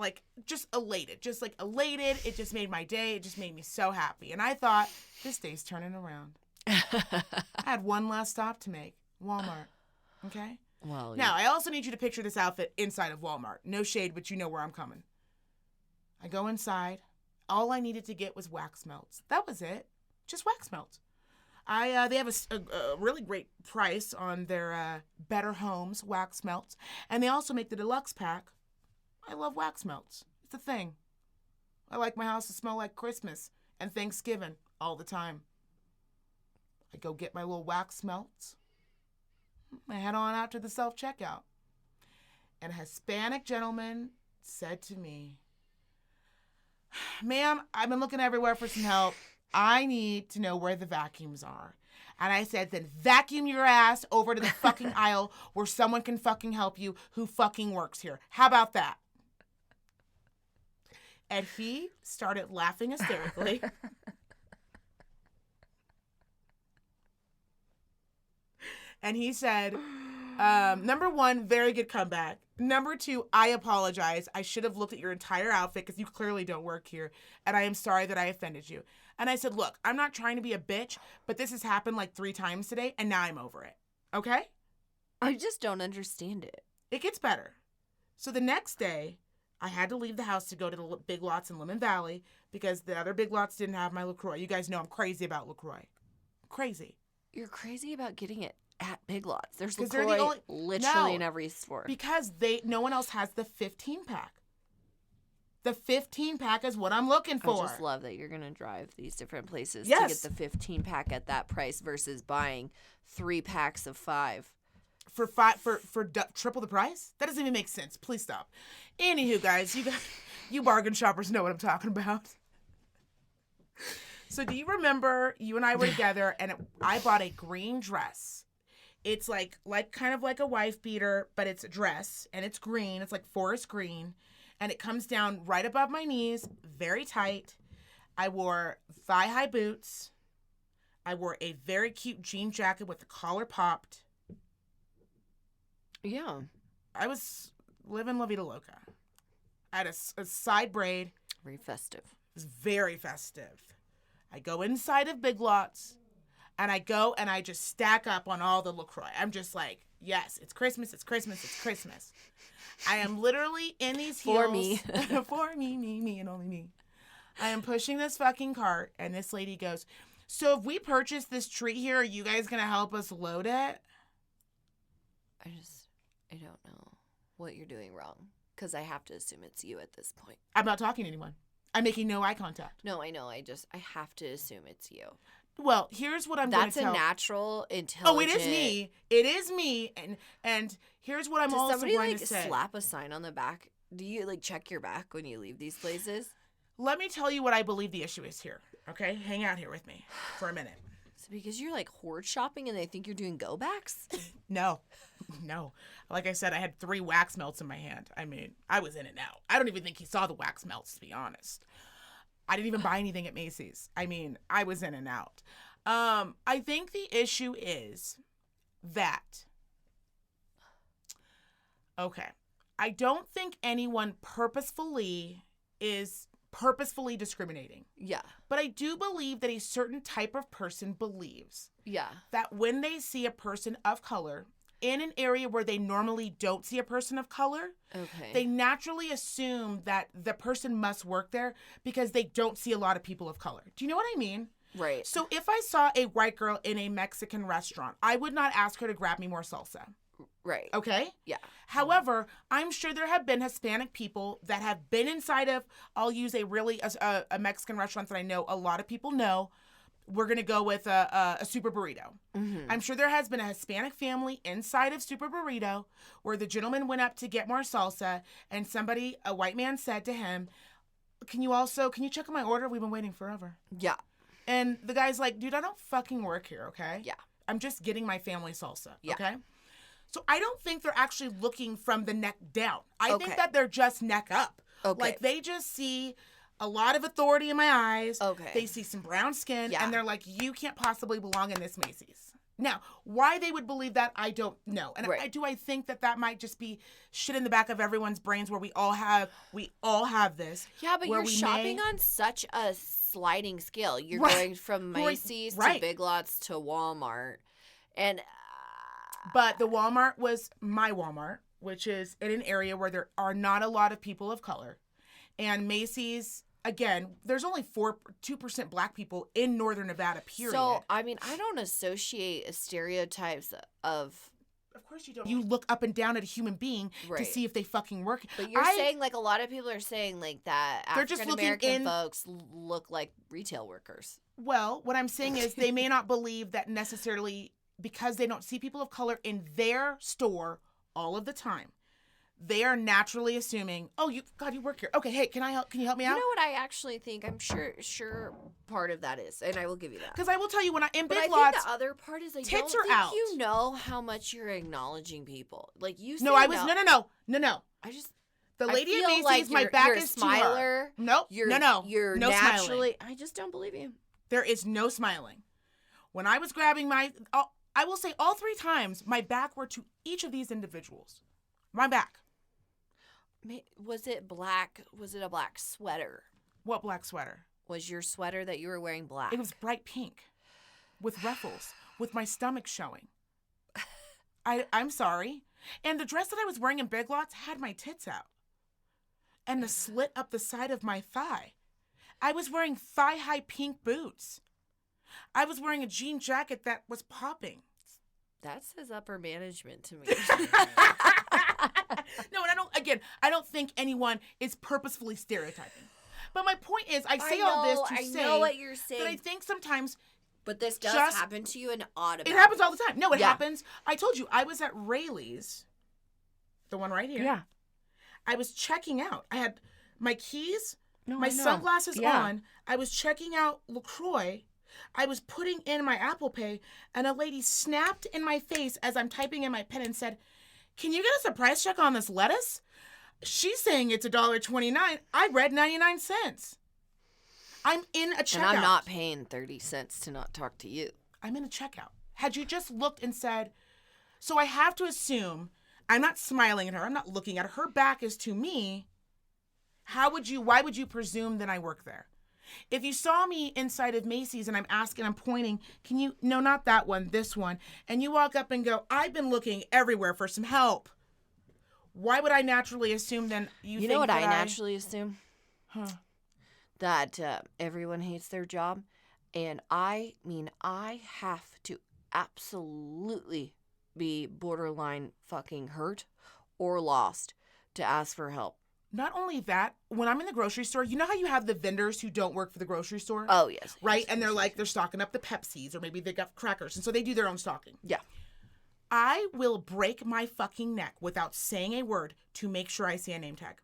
elated. It just made my day. It just made me so happy. And I thought, this day's turning around. I had one last stop to make. Walmart. Okay? Well, now, I also need you to picture this outfit inside of Walmart. No shade, but you know where I'm coming. I go inside. All I needed to get was wax melts. That was it. Just wax melts. They have a really great price on their Better Homes wax melts. And they also make the deluxe pack. I love wax melts. It's a thing. I like my house to smell like Christmas and Thanksgiving all the time. I go get my little wax melts. I head on out to the self-checkout. And a Hispanic gentleman said to me, ma'am, I've been looking everywhere for some help. I need to know where the vacuums are. And I said, then vacuum your ass over to the fucking aisle where someone can fucking help you who fucking works here. How about that? And he started laughing hysterically. And he said, number one, very good comeback. Number two, I apologize. I should have looked at your entire outfit because you clearly don't work here. And I am sorry that I offended you. And I said, look, I'm not trying to be a bitch, but this has happened like 3 times today, and now I'm over it. Okay? I just don't understand it. It gets better. So the next day, I had to leave the house to go to the Big Lots in Lemon Valley because the other Big Lots didn't have my LaCroix. You guys know I'm crazy about LaCroix. Crazy. You're crazy about getting it at Big Lots. There's 'Cause LaCroix they're the only- literally in every store. Because no one else has the 15-pack. The 15-pack is what I'm looking for. I just love that you're going to drive these different places Yes. to get the 15-pack at that price versus buying 3 packs of 5. For triple the price? That doesn't even make sense. Please stop. Anywho, guys, you bargain shoppers know what I'm talking about. So do you remember you and I were together and I bought a green dress. It's like kind of like a wife beater, but it's a dress and it's green. It's like forest green. And it comes down right above my knees, very tight. I wore thigh-high boots. I wore a very cute jean jacket with the collar popped. Yeah. I was living La Vida Loca. I had a side braid. Very festive. It was very festive. I go inside of Big Lots, and I go and I just stack up on all the LaCroix. I'm just like, yes, it's Christmas, it's Christmas, it's Christmas. I am literally in these heels. For me. For me, and only me. I am pushing this fucking cart, and this lady goes, so if we purchase this tree here, are you guys going to help us load it? I don't know what you're doing wrong, because I have to assume it's you at this point. I'm not talking to anyone. I'm making no eye contact. No, I know. I have to assume it's you. Well, here's what I'm going to tell. That's a natural, intelligent. Oh, it is me. It is me. And here's what I'm also going to say. Does somebody slap a sign on the back? Do you check your back when you leave these places? Let me tell you what I believe the issue is here. Okay, hang out here with me for a minute. So because you're hoard shopping and they think you're doing go backs? No. Like I said, I had 3 wax melts in my hand. I mean, I was in it now. I don't even think he saw the wax melts, to be honest. I didn't even buy anything at Macy's. I mean, I was in and out. I think the issue is that, okay, I don't think anyone is purposefully discriminating. Yeah. But I do believe that a certain type of person believes that when they see a person of color in an area where they normally don't see a person of color, they naturally assume that the person must work there because they don't see a lot of people of color. Do you know what I mean? Right. So if I saw a white girl in a Mexican restaurant, I would not ask her to grab me more salsa. Right. Okay? Yeah. However, I'm sure there have been Hispanic people that have been inside of, I'll use a Mexican restaurant that I know a lot of people know. We're going to go with a Super Burrito. Mm-hmm. I'm sure there has been a Hispanic family inside of Super Burrito where the gentleman went up to get more salsa and a white man said to him, can you check on my order? We've been waiting forever. Yeah. And the guy's like, dude, I don't fucking work here, okay? Yeah. I'm just getting my family salsa, okay? So I don't think they're actually looking from the neck down. I think that they're just neck up. Okay. Like they just see a lot of authority in my eyes. Okay. They see some brown skin and they're like, you can't possibly belong in this Macy's. Now, why they would believe that, I don't know. And I think that might just be shit in the back of everyone's brains where we all have this. Yeah, but you're shopping on such a sliding scale. You're going from Macy's to Big Lots to Walmart. And but the Walmart was my Walmart, which is in an area where there are not a lot of people of color. And Macy's, again, there's only 2% black people in Northern Nevada, period. So, I mean, I don't associate stereotypes of... Of course you don't. You look up and down at a human being to see if they fucking work. But you're saying, a lot of people are saying, that African-American folks look like retail workers. Well, what I'm saying is they may not believe that necessarily because they don't see people of color in their store all of the time. They are naturally assuming, oh, you work here. Okay, hey, can you help me out? You know what I actually think? I'm sure part of that is, and I will give you that. Because I will tell you, when in Big Lots, I think the other part is tits don't think out. You know how much you're acknowledging people. You say no. The lady at Macy's, my back is smiler. To her. Nope. You're no naturally. smiling. I just don't believe you. There is no smiling. When I was grabbing I will say all 3 times, my back were to each of these individuals. My back. Was it black? Was it a black sweater? What black sweater? Was your sweater that you were wearing black? It was bright pink with ruffles, with my stomach showing. I'm sorry. And the dress that I was wearing in Big Lots had my tits out and the slit up the side of my thigh. I was wearing thigh-high pink boots. I was wearing a jean jacket that was popping. That says upper management to me. No, and I don't think anyone is purposefully stereotyping. But my point is, I say all this to say know what you're saying. That I think sometimes... But this does happen to you in automatic. It happens all the time. No, it happens. I told you, I was at Rayleigh's, the one right here. Yeah. I was checking out. I had my keys, my sunglasses on. I was checking out LaCroix. I was putting in my Apple Pay, and a lady snapped in my face as I'm typing in my pen and said, "Can you get us a price check on this lettuce?" She's saying it's $1.29. I read 99 cents. I'm in a checkout. And I'm not paying 30 cents to not talk to you. I'm in a checkout. Had you just looked and said, so I have to assume, I'm not smiling at her. I'm not looking at her. Her back is to me. Why would you presume that I work there? If you saw me inside of Macy's and I'm pointing, no, not that one, this one, and you walk up and go, I've been looking everywhere for some help. Why would I naturally assume then you know what I naturally assume? That everyone hates their job. And I have to absolutely be borderline fucking hurt or lost to ask for help. Not only that, when I'm in the grocery store, you know how you have the vendors who don't work for the grocery store? Oh, yes. Right? Yes, and they're stocking up the Pepsis, or maybe they got crackers, and so they do their own stocking. Yeah. I will break my fucking neck without saying a word to make sure I see a name tag.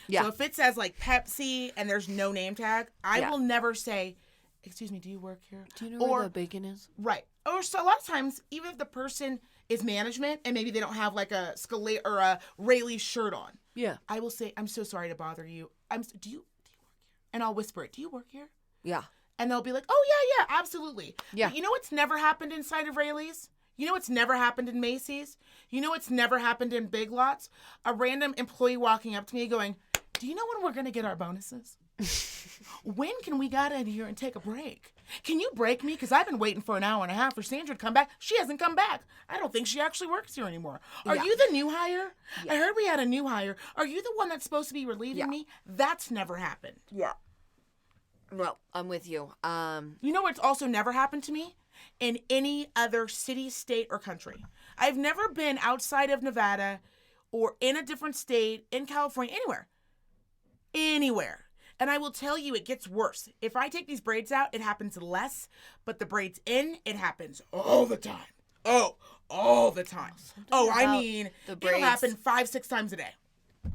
Yeah. So if it says like Pepsi and there's no name tag, I will never say, excuse me, do you work here? Do you know where the bacon is? Right. Or so a lot of times, even if the person is management and maybe they don't have like a Scalate or a Rayleigh shirt on. Yeah. I will say, I'm so sorry to bother you. Do you work here? And I'll whisper it. Do you work here? Yeah. And they'll be like, oh, yeah, absolutely. Yeah. But you know what's never happened inside of Rayleigh's? You know what's never happened in Macy's? You know what's never happened in Big Lots? A random employee walking up to me going, do you know when we're going to get our bonuses? When can we get in here and take a break? Can you break me? Because I've been waiting for an hour and a half for Sandra to come back. She hasn't come back. I don't think she actually works here anymore. Are you the new hire? Yeah. I heard we had a new hire. Are you the one that's supposed to be relieving me? That's never happened. Yeah. Well, I'm with you. You know what's also never happened to me? In any other city, state, or country. I've never been outside of Nevada or in a different state, in California, anywhere. And I will tell you, it gets worse. If I take these braids out, it happens less. But the braids in, it happens all the time. Oh, all the time. I mean, it'll happen 5-6 times a day.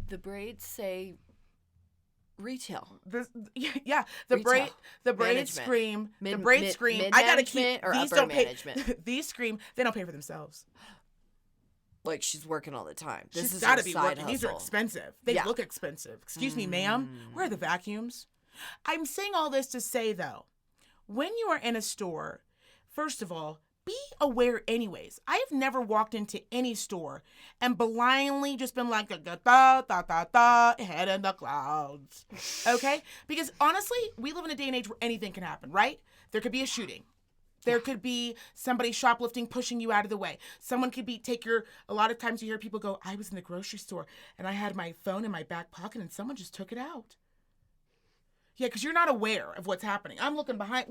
The braids say retail. The retail. braids scream. The braids scream. I gotta keep or these. Upper Don't management. pay. These scream. They don't pay for themselves. Like she's working all the time. This She's is got her to be side working. hustle. These are expensive. They look expensive. Excuse me, ma'am. Where are the vacuums? I'm saying all this to say, though, when you are in a store, first of all, be aware anyways. I've never walked into any store and blindly just been like, head in the clouds. Okay? Because honestly, we live in a day and age where anything can happen, right? There could be a shooting. There could be somebody shoplifting, pushing you out of the way. Someone could a lot of times you hear people go, I was in the grocery store and I had my phone in my back pocket and someone just took it out. Yeah, because you're not aware of what's happening. I'm looking behind.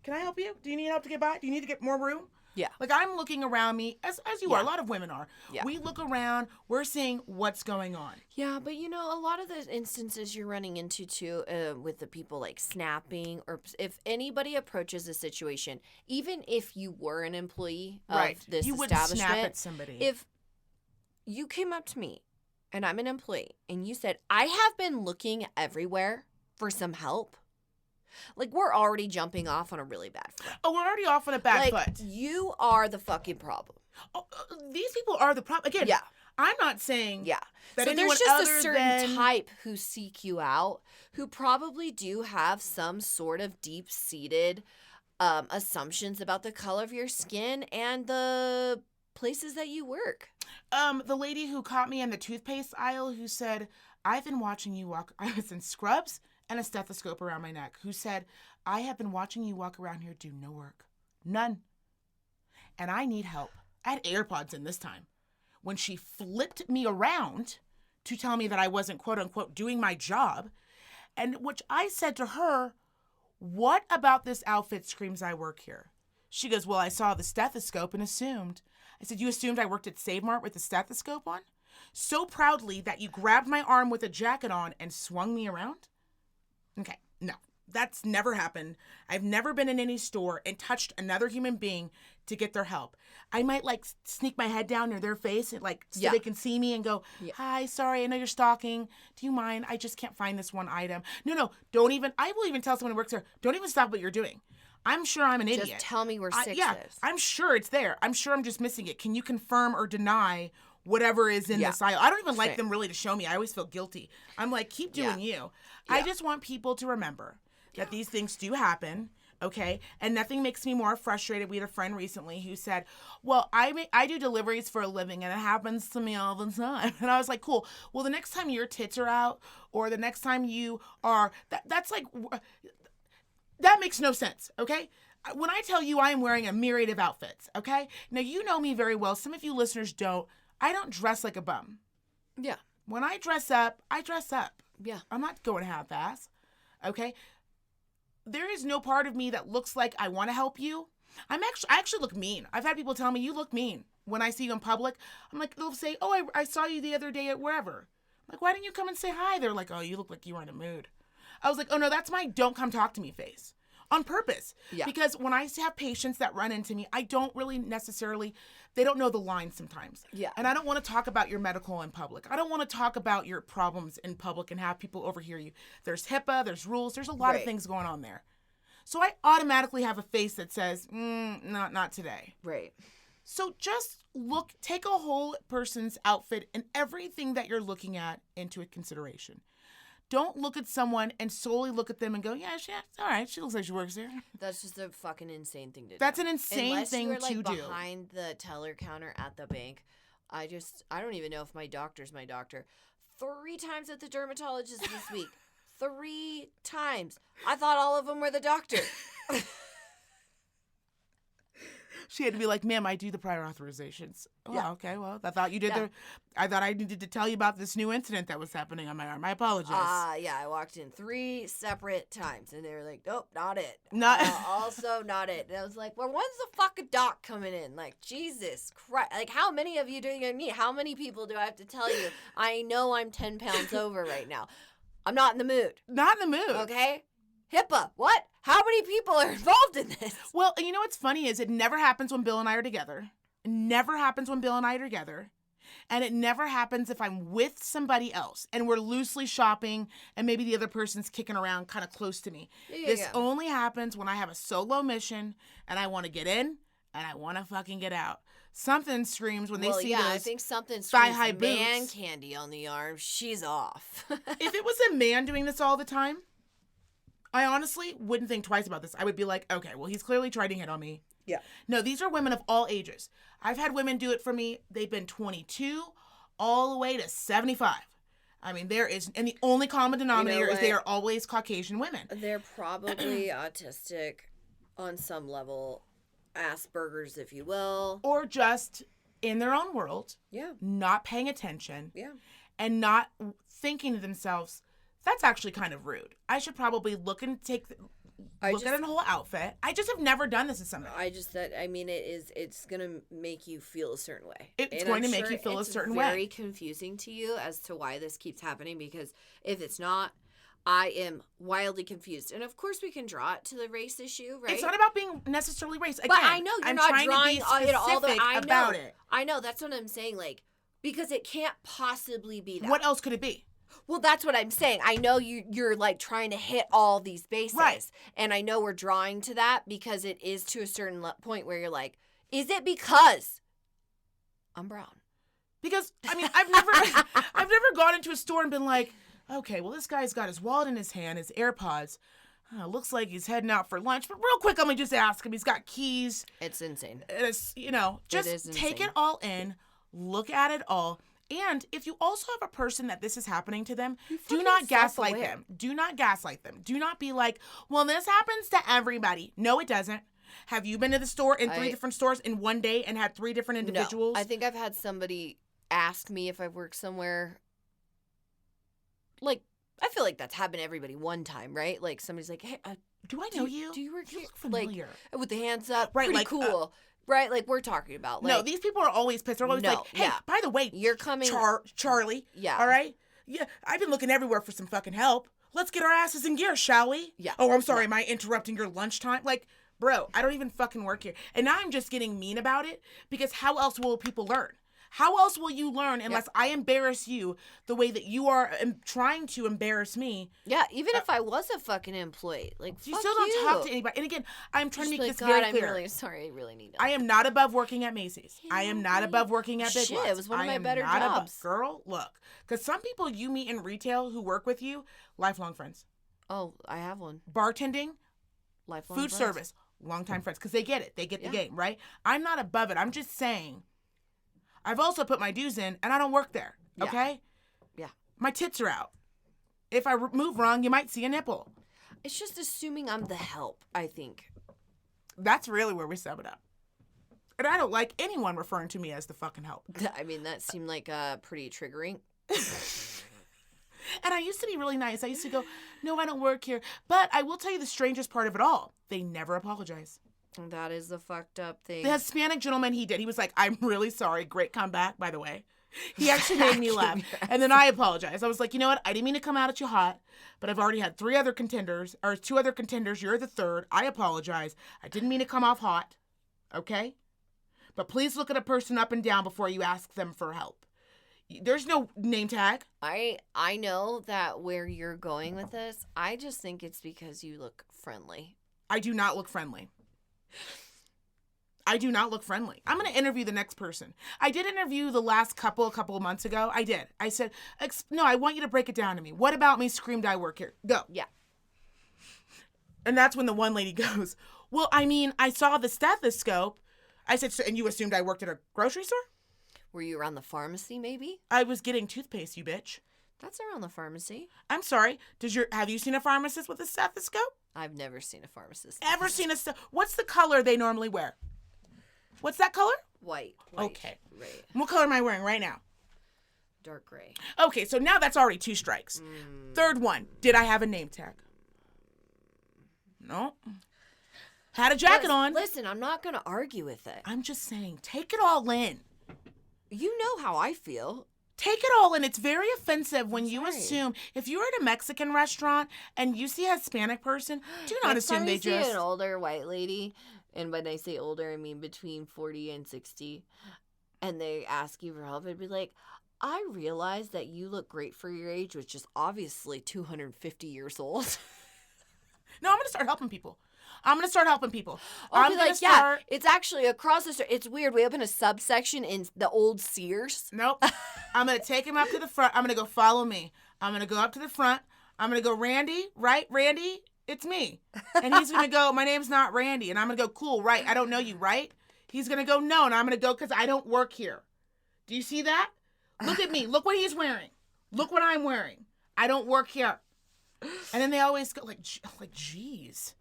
Can I help you? Do you need help to get by? Do you need to get more room? Yeah. Like I'm looking around me, as you are. A lot of women are. Yeah. We look around. We're seeing what's going on. Yeah, but a lot of the instances you're running into too with the people like snapping, or if anybody approaches a situation, even if you were an employee of this you establishment, wouldn't snap at somebody. If you came up to me and I'm an employee and you said, I have been looking everywhere for some help. Like, we're already jumping off on a really bad foot. Oh, we're already off on a bad foot. You are the fucking problem. Oh, these people are the problem. Again, I'm not saying that so there's just a certain type who seek you out, who probably do have some sort of deep-seated assumptions about the color of your skin and the places that you work. The lady who caught me in the toothpaste aisle who said, I've been watching you walk. I was in scrubs and a stethoscope around my neck, who said, I have been watching you walk around here do no work. None. And I need help. I had AirPods in this time. When she flipped me around to tell me that I wasn't, quote unquote, doing my job, and which I said to her, what about this outfit screams I work here? She goes, well, I saw the stethoscope and assumed. I said, you assumed I worked at Save Mart with the stethoscope on? So proudly that you grabbed my arm with a jacket on and swung me around? Okay, no, that's never happened. I've never been in any store and touched another human being to get their help. I might sneak my head down near their face and so they can see me and go, hi, sorry, I know you're stalking. Do you mind? I just can't find this one item. No, don't even. I will even tell someone who works there, don't even stop what you're doing. I'm sure I'm an idiot. Just tell me where 6 is. I'm sure it's there. I'm sure I'm just missing it. Can you confirm or deny whatever is in this aisle? I don't even like them really to show me. I always feel guilty. I'm like, keep doing you. I just want people to remember that these things do happen. Okay. And nothing makes me more frustrated. We had a friend recently who said, well, I do deliveries for a living and it happens to me all the time. And I was like, cool. Well, the next time your tits are out or the next time you are, that's like, that makes no sense. Okay. When I tell you I am wearing a myriad of outfits. Okay. Now, you know me very well. Some of you listeners don't. I don't dress like a bum. Yeah. When I dress up, I dress up. Yeah. I'm not going half-ass. Okay. There is no part of me that looks like I want to help you. I actually look mean. I've had people tell me, you look mean. When I see you in public, I'm like, they'll say, oh, I saw you the other day at wherever. I'm like, why didn't you come and say hi? They're like, oh, you look like you were in a mood. I was like, oh, no, that's my don't come talk to me face. On purpose. Yeah. Because when I have patients that run into me, I don't really necessarily, they don't know the lines sometimes. Yeah. And I don't want to talk about your medical in public. I don't want to talk about your problems in public and have people overhear you. There's HIPAA, there's rules, there's a lot of things going on there. So I automatically have a face that says, not today. Right. So just take a whole person's outfit and everything that you're looking at into consideration. Don't look at someone and solely look at them and go, yeah, all right, she looks like she works there. That's just a fucking insane thing to do. That's an insane thing to do. Unless you're like behind the teller counter at the bank. I don't even know if my doctor's my doctor. 3 times at the dermatologist this week. 3 times. I thought all of them were the doctor. She had to be like, ma'am, I do the prior authorizations. Oh, yeah. Okay, well, I thought you did I thought I needed to tell you about this new incident that was happening on my arm. I apologize. Yeah, I walked in 3 separate times, and they were like, nope, not it. Also not it. And I was like, well, when's the fucking doc coming in? Like, Jesus Christ. Like, how many of you do you gonna meet? How many people do I have to tell you? I know I'm 10 pounds over right now. I'm not in the mood. Not in the mood. Okay? HIPAA. What? How many people are involved in this? Well, you know what's funny is it never happens when Bill and I are together. It never happens when Bill and I are together. And it never happens if I'm with somebody else and we're loosely shopping and maybe the other person's kicking around kind of close to me. This only happens when I have a solo mission and I want to get in and I want to fucking get out. Something screams when they see those I think something screams thigh-high man boots. candy on the arm. She's off. If it was a man doing this all the time, I honestly wouldn't think twice about this. I would be like, okay, well, he's clearly trying to hit on me. Yeah. No, these are women of all ages. I've had women do it for me. They've been 22 all the way to 75. I mean, and the only common denominator is they are always Caucasian women. They're probably autistic on some level, Asperger's, if you will. Or just in their own world. Yeah. Not paying attention. Yeah. And not thinking to themselves, that's actually kind of rude. I should probably look and look at a whole outfit. I just have never done this in somebody. It's going to make you feel a certain way. It's going to make you feel a certain way. It's very confusing to you as to why this keeps happening, because if it's not, I am wildly confused. And of course we can draw it to the race issue, right? It's not about being necessarily race. Again, but I know you're not drawing it all about it. I know, that's what I'm saying, like, because it can't possibly be that. What else could it be? Well, that's what I'm saying. I know you're like trying to hit all these bases. Right. And I know we're drawing to that because it is to a certain point where you're like, is it because I'm brown? Because, I mean, I've never gone into a store and been like, okay, well, this guy's got his wallet in his hand, his AirPods. Looks like he's heading out for lunch. But real quick, let me just ask him. He's got keys. It's insane. It's, just take it all in. Look at it all. And if you also have a person that this is happening to them, do not gaslight them. Do not gaslight them. Do not be like, well, this happens to everybody. No, it doesn't. Have you been to the store in 3 different stores in one day and had 3 different individuals? No. I think I've had somebody ask me if I've worked somewhere. Like, I feel like that's happened to everybody one time, right? Like, somebody's like, hey, do I know you? Do you work here? You look familiar. Like, with the hands up. Right, pretty like, cool. Right, like we're talking about. Like, no, these people are always pissed. They're always like, hey, by the way, you're coming. Charlie. Yeah. All right? Yeah, I've been looking everywhere for some fucking help. Let's get our asses in gear, shall we? Yeah. Oh, I'm sorry. Am I interrupting your lunchtime? Like, bro, I don't even fucking work here. And now I'm just getting mean about it because how else will people learn? How else will you learn unless I embarrass you the way that you are trying to embarrass me? Yeah, even if I was a fucking employee. Like, you still don't talk to anybody. And again, I'm trying to make this very clear. I'm really sorry. I really need it. I am not above working at Macy's. I am not above working at Big Lots. It was one of my better jobs. Girl, look. Because some people you meet in retail who work with you, lifelong friends. Oh, I have one. Bartending, Lifelong Food friends. service, longtime friends, because they get it. They get the game, right? I'm not above it. I'm just saying, I've also put my dues in, and I don't work there, okay? Yeah. My tits are out. If I move wrong, you might see a nipple. It's just assuming I'm the help, I think. That's really where we sum it up. And I don't like anyone referring to me as the fucking help. I mean, that seemed like pretty triggering. And I used to be really nice. I used to go, no, I don't work here. But I will tell you the strangest part of it all. They never apologize. That is the fucked up thing. The Hispanic gentleman, he did. He was like, I'm really sorry. Great comeback, by the way. He actually made me laugh. And then I apologized. I was like, you know what? I didn't mean to come out at you hot, but I've already had 2 other contenders. You're the third. I apologize. I didn't mean to come off hot. Okay? But please look at a person up and down before you ask them for help. There's no name tag. I know that where you're going with this, I just think it's because you look friendly. I do not look friendly. I'm going to interview the next person. I did interview the last a couple of months ago. I did. I said, no, I want you to break it down to me. What about me screamed I work here? Go. Yeah. And that's when the one lady goes, well, I mean, I saw the stethoscope. I said, so, and you assumed I worked at a grocery store? Were you around the pharmacy, maybe? I was getting toothpaste, you bitch. That's around the pharmacy. I'm sorry. Have you seen a pharmacist with a stethoscope? I've never seen a pharmacist. Ever seen what's the color they normally wear? What's that color? White. Okay. Right. What color am I wearing right now? Dark gray. Okay, so now that's already 2 strikes. Third one, did I have a name tag? No. Had a jacket on. Listen, I'm not going to argue with it. I'm just saying, take it all in. You know how I feel. Take it all in. It's very offensive when you assume, if you're at a Mexican restaurant and you see a Hispanic person, do not assume they just... an older white lady, and when I say older, I mean between 40 and 60, and they ask you for help, it'd be like, I realize that you look great for your age, which is obviously 250 years old. No, I'm going to start helping people. I'm going I'm like, yeah, it's actually across the street. It's weird. We open a subsection in the old Sears. Nope. I'm going to take him up to the front. I'm going to go, follow me. I'm going to go up to the front. I'm going to go, Randy, right? Randy, it's me. And he's going to go, my name's not Randy. And I'm going to go, cool, right? I don't know you, right? He's going to go, no. And I'm going to go, because I don't work here. Do you see that? Look at me. Look what he's wearing. Look what I'm wearing. I don't work here. And then they always go like, geez.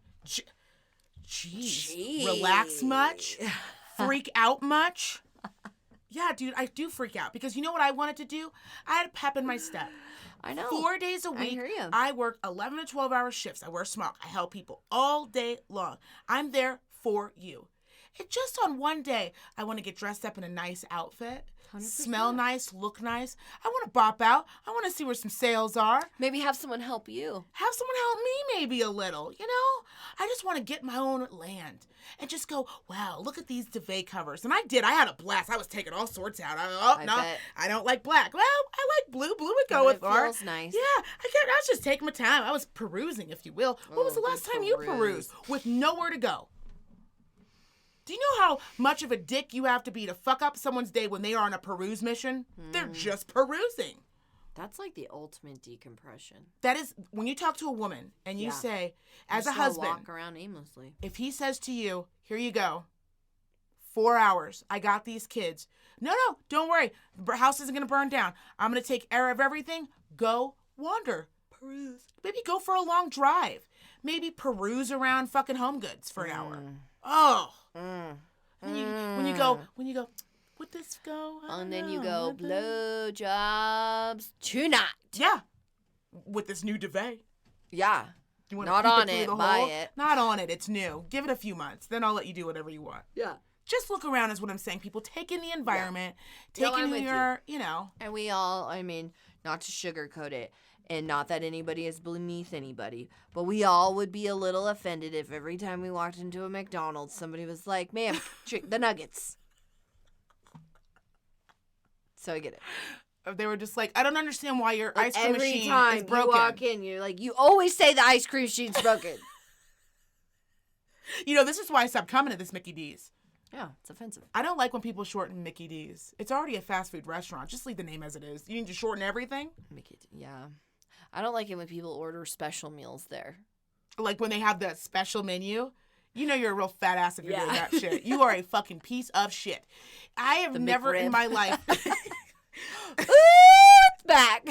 Jeez. Relax much? Freak out much? Yeah, dude, I do freak out because you know what I wanted to do? I had pep in my step. I know. 4 days a week. I hear you. I work 11 to 12-hour shifts. I wear smock. I help people all day long. I'm there for you. It just on one day, I want to get dressed up in a nice outfit, 100%. Smell nice, look nice. I want to bop out. I want to see where some sales are. Maybe have someone help you. Have someone help me maybe a little, you know? I just want to get my own land and just go, wow, look at these duvet covers. And I did. I had a blast. I was taking all sorts out. I bet. I don't like black. Well, I like blue. Blue would go with art. It feels nice. Yeah, I was just taking my time. I was perusing, if you will. What was the last time you perused with nowhere to go? Do you know how much of a dick you have to be to fuck up someone's day when they are on a peruse mission? They're just perusing. That's like the ultimate decompression. That is, when you talk to a woman and you say, as a husband, walk around aimlessly. if he says to you, here you go, 4 hours, I got these kids. No, don't worry. The house isn't going to burn down. I'm going to take care of everything. Go wander. Peruse. Maybe go for a long drive. Maybe peruse around fucking Home Goods for an hour. Oh. When you go, would this go? And then you go, blow jobs tonight. Yeah. With this new duvet. Yeah. You wanna Not peep on through it, the buy hole? it. Not on it. It's new. Give it a few months. Then I'll let you do whatever you want. Yeah. Just look around is what I'm saying. People take in the environment, No, take I'm in who with you're, you know. And we all, I mean, not to sugarcoat it, and not that anybody is beneath anybody, but we all would be a little offended if every time we walked into a McDonald's, somebody was like, ma'am, the nuggets. So I get it. They were just like, I don't understand why your ice cream every machine time is broken. you walk in, you're like, you always say the ice cream machine's broken. You know, this is why I stopped coming to this Mickey D's. Yeah, it's offensive. I don't like when people shorten Mickey D's. It's already a fast food restaurant. Just leave the name as it is. You need to shorten everything? Yeah. I don't like it when people order special meals there. Like when they have the special menu. You know you're a real fat ass if you're doing Yeah. that shit. You are a fucking piece of shit. I have The never in McRib. my life. Ooh, it's back.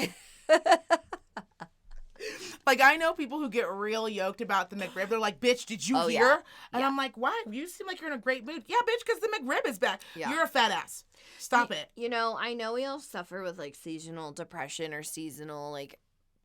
Like, I know people who get real yoked about the McRib. They're like, bitch, did you hear? Yeah. And Yeah. I'm like, why? You seem like you're in a great mood. Yeah, bitch, because the McRib is back. Yeah. You're a fat ass. Stop it. You know, I know we all suffer with like seasonal depression or seasonal like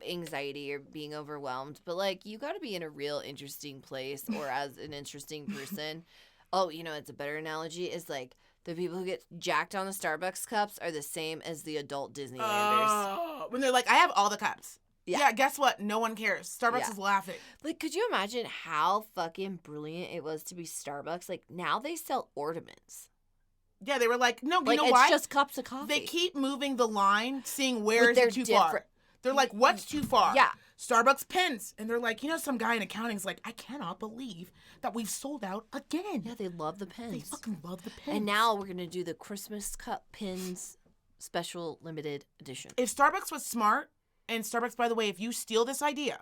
anxiety or being overwhelmed, but like you got to be in a real interesting place or as an interesting person. Oh, you know, it's a better analogy is like the people who get jacked on the Starbucks cups are the same as the adult Disneylanders. When they're like, I have all the cups. Yeah. Yeah, guess what? No one cares. Starbucks Yeah. is laughing. Like, could you imagine how fucking brilliant it was to be Starbucks? Like, now they sell ornaments. Yeah, they were like, no, Like, you know it's why? just cups of coffee. They keep moving the line, seeing where With is their it too far. different- They're like, what's too far? Yeah. Starbucks pins. And they're like, you know, some guy in accounting's like, I cannot believe that we've sold out again. Yeah, they love the pins. They fucking love the pins. And now we're going to do the Christmas cup pins special limited edition. If Starbucks was smart, and Starbucks, by the way, if you steal this idea,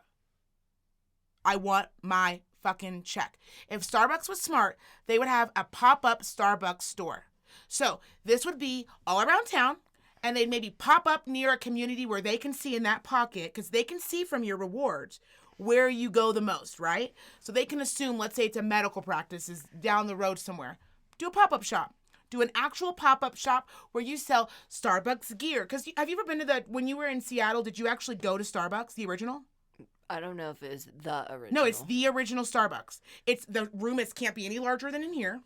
I want my fucking check. If Starbucks was smart, they would have a pop-up Starbucks store. So this would be all around town, and they'd maybe pop up near a community where they can see in that pocket, because they can see from your rewards where you go the most, right? So they can assume, let's say it's a medical practice is down the road somewhere. Do a pop-up shop. Do an actual pop-up shop where you sell Starbucks gear. Because have you ever been to that, when you were in Seattle, did you actually go to Starbucks, the original? I don't know if it was the original. No, it's the original Starbucks. It's the room can't be any larger than in here.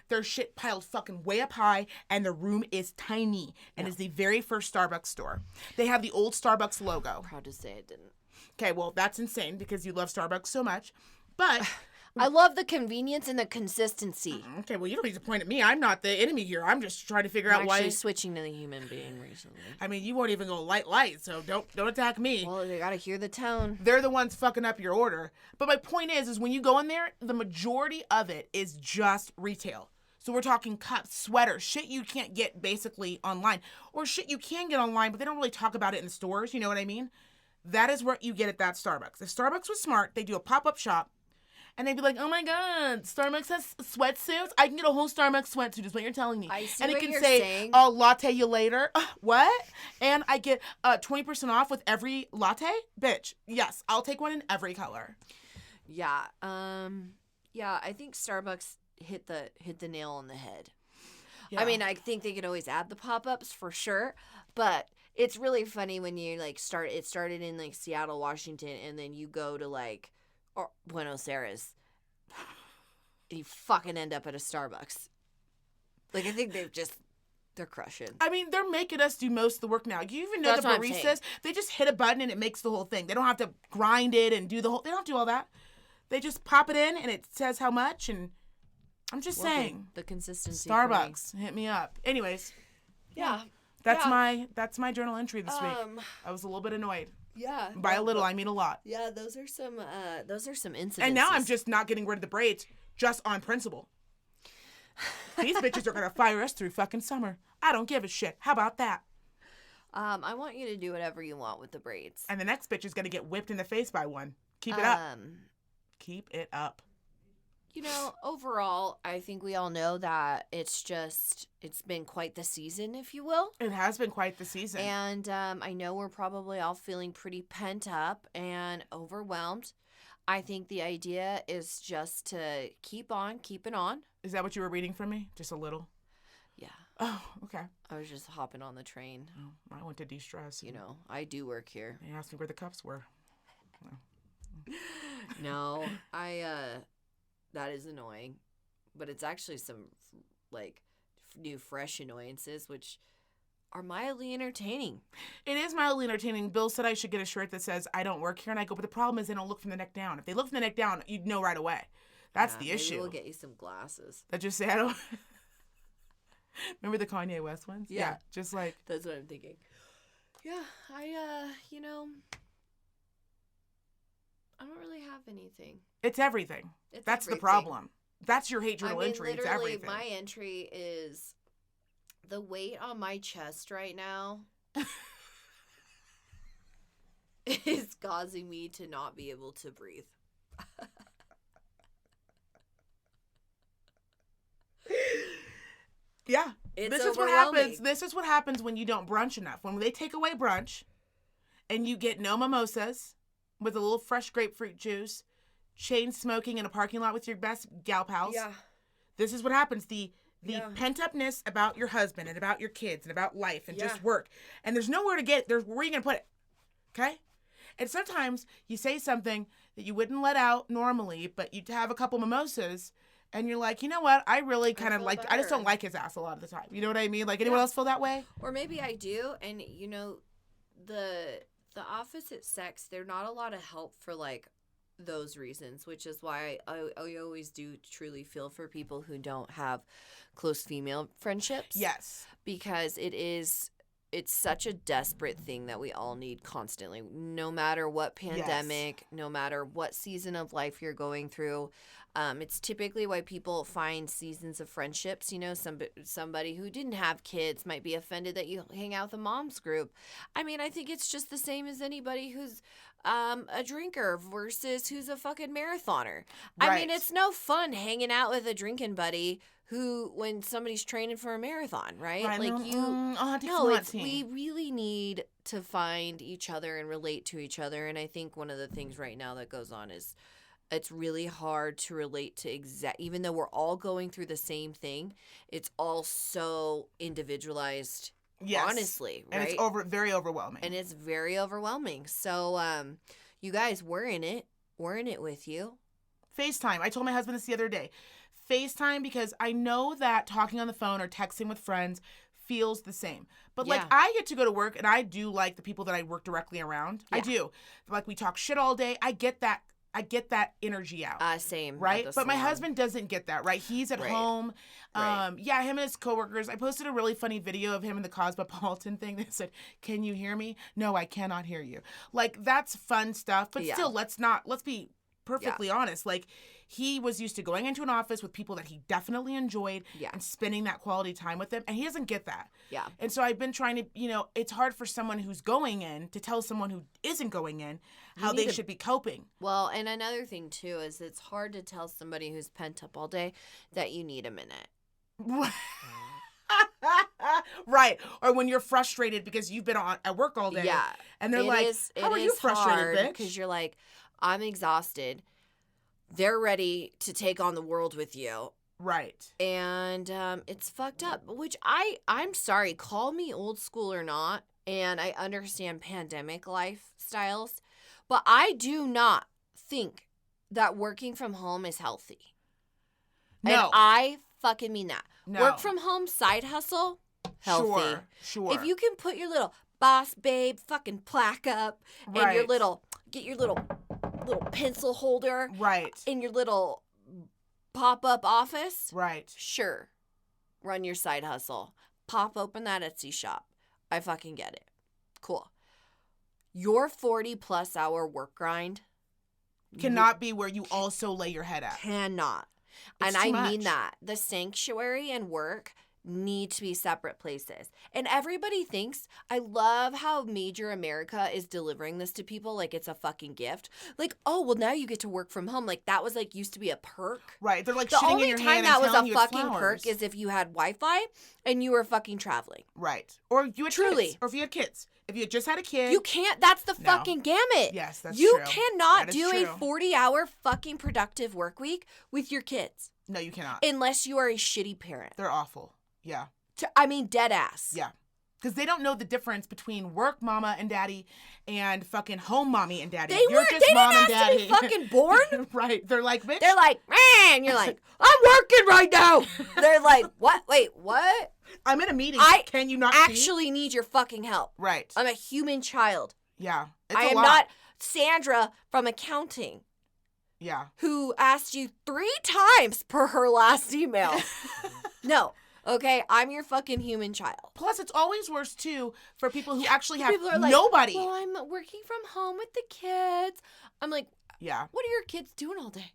There's shit piled fucking way up high, and the room is tiny. And it's the very first Starbucks store. They have the old Starbucks logo. Proud to say it didn't. Okay, well, that's insane because you love Starbucks so much. But I love the convenience and the consistency. okay, well, you don't need to point at me. I'm not the enemy here. I'm just trying to figure out I'm why. actually switching to the human being recently. I mean, you won't even go light, so don't attack me. Well, they got to hear the tone. They're the ones fucking up your order. But my point is when you go in there, the majority of it is just retail. So we're talking cups, sweaters, shit you can't get basically online. Or shit you can get online, but they don't really talk about it in the stores, you know what I mean? That is what you get at that Starbucks. If Starbucks was smart, they do a pop-up shop, and they'd be like, oh my God, Starbucks has sweatsuits? I can get a whole Starbucks sweatsuit is what you're telling me. I see and it what can you're say, saying. I'll latte you later. What? And I get 20% off with every latte? Bitch, yes, I'll take one in every color. Yeah. Yeah, I think Starbucks hit the nail on the head. Yeah. I mean, I think they could always add the pop-ups for sure, but it's really funny when you like it started in like Seattle, Washington, and then you go to like Buenos Aires. And you fucking end up at a Starbucks. Like, I think they're crushing. I mean, they're making us do most of the work now. You even know That's the what I'm saying. baristas, they just hit a button and it makes the whole thing. They don't have to grind it and do the whole, they don't do all that. They just pop it in and it says how much, and I'm just saying. The consistency. for me. Starbucks, hit me up. Anyways, Yeah. that's Yeah. my journal entry this week. I was a little bit annoyed. Yeah. By a little, I mean a lot. Yeah, those are some incidents. And now I'm just not getting rid of the braids just on principle. These bitches are gonna fire us through fucking summer. I don't give a shit. How about that? I want you to do whatever you want with the braids. And the next bitch is gonna get whipped in the face by one. Keep it up. Keep it up. You know, overall, I think we all know that it's been quite the season, if you will. It has been quite the season. And I know we're probably all feeling pretty pent up and overwhelmed. I think the idea is just to keep on keeping on. Is that what you were reading from me? Just a little? Yeah. Oh, okay. I was just hopping on the train. Oh, I went to de-stress. You know, I do work here. They asked me where the cups were. No, that is annoying. But it's actually some, like, new fresh annoyances, which are mildly entertaining. It is mildly entertaining. Bill said I should get a shirt that says, I don't work here. And I go, but the problem is they don't look from the neck down. If they look from the neck down, you'd know right away. That's the issue. Maybe we'll get you some glasses. That just say, I don't... Remember the Kanye West ones? Yeah. Just like... That's what I'm thinking. Yeah, I don't really have anything. It's everything. That's the problem. That's your hate journal entry. It's literally, everything. my entry is the weight on my chest right now is causing me to not be able to breathe. Yeah. It's This is what happens. This is what happens when you don't brunch enough. When they take away brunch and you get no mimosas with a little fresh grapefruit juice, chain smoking in a parking lot with your best gal pals. Yeah. This is what happens. The pent-upness about your husband and about your kids and about life and just work. And there's nowhere to get. Where are you going to put it? Okay? And sometimes you say something that you wouldn't let out normally, but you have a couple mimosas and you're like, you know what? I really kind of like, I just don't like his ass a lot of the time. You know what I mean? Like, anyone else feel that way? Or maybe I do. And, you know, the opposite sex, they're not a lot of help for, like, those reasons, which is why I always do truly feel for people who don't have close female friendships. Yes. Because it's such a desperate thing that we all need constantly, no matter what pandemic, no matter what season of life you're going through. It's typically why people find seasons of friendships. You know, somebody who didn't have kids might be offended that you hang out with a mom's group. I mean, I think it's just the same as anybody who's a drinker versus who's a fucking marathoner. Right. I mean, it's no fun hanging out with a drinking buddy who, when somebody's training for a marathon, right? Like we really need to find each other and relate to each other. And I think one of the things right now that goes on is it's really hard to relate to even though we're all going through the same thing, it's all so individualized. Yes. Honestly, right? And it's very overwhelming. And it's very overwhelming. So, you guys, we're in it. We're in it with you. FaceTime. I told my husband this the other day. FaceTime, because I know that talking on the phone or texting with friends feels the same. But, like, I get to go to work, and I do like the people that I work directly around. Yeah. I do. Like, we talk shit all day. I get that energy out. Same. Right? But my husband doesn't get that, right? He's at home. Right. Yeah, him and his coworkers. I posted a really funny video of him in the Cosmopolitan thing that said, "Can you hear me? No, I cannot hear you." Like, that's fun stuff. But still, let's be perfectly honest. Like, he was used to going into an office with people that he definitely enjoyed and spending that quality time with them. And he doesn't get that. Yeah. And so I've been trying to, you know, it's hard for someone who's going in to tell someone who isn't going in how they should be coping. Well, and another thing, too, is it's hard to tell somebody who's pent up all day that you need a minute. Right. Or when you're frustrated because you've been at work all day. Yeah. And they're how are you frustrated, bitch? Because you're like, I'm exhausted. They're ready to take on the world with you. Right. And it's fucked up, which I'm sorry, call me old school or not, and I understand pandemic lifestyles, but I do not think that working from home is healthy. No. And I fucking mean that. No. Work from home side hustle, healthy. Sure. If you can put your little boss babe fucking plaque up and get your little pencil holder in your little pop-up office. Right. Sure. Run your side hustle. Pop open that Etsy shop. I fucking get it. Cool. Your 40-plus hour work grind cannot be where you also lay your head at. Cannot. It's and I mean that. The sanctuary and work need to be separate places. And everybody thinks, I love how Major America is delivering this to people like it's a fucking gift. Like, oh, well, now you get to work from home. Like, that was like used to be a perk. Right. They're like the shitting only in your time hand that and was a you fucking perk is if you had Wi-Fi and you were fucking traveling. Right. Or you had kids. Or if you had kids. If you had just had a kid. You can't. That's the fucking gamut. Yes, that's you true. Cannot do a 40-hour fucking productive work week with your kids. No, you cannot. Unless you are a shitty parent. They're awful. Yeah. I mean, dead ass. Yeah. Because they don't know the difference between work mama and daddy and fucking home mommy and daddy. You're just mom and daddy. They didn't ask to be fucking born. Right. They're like, bitch. They're like, man. You're like, I'm working right now. They're like, what? Wait, what? I'm in a meeting. Can you not actually need your fucking help. Right. I'm a human child. Yeah. I am not Sandra from accounting. Yeah. Who asked you 3 times per her last email. No. Okay, I'm your fucking human child. Plus, it's always worse, too, for people who actually have nobody. Well, I'm working from home with the kids. I'm like, yeah. What are your kids doing all day?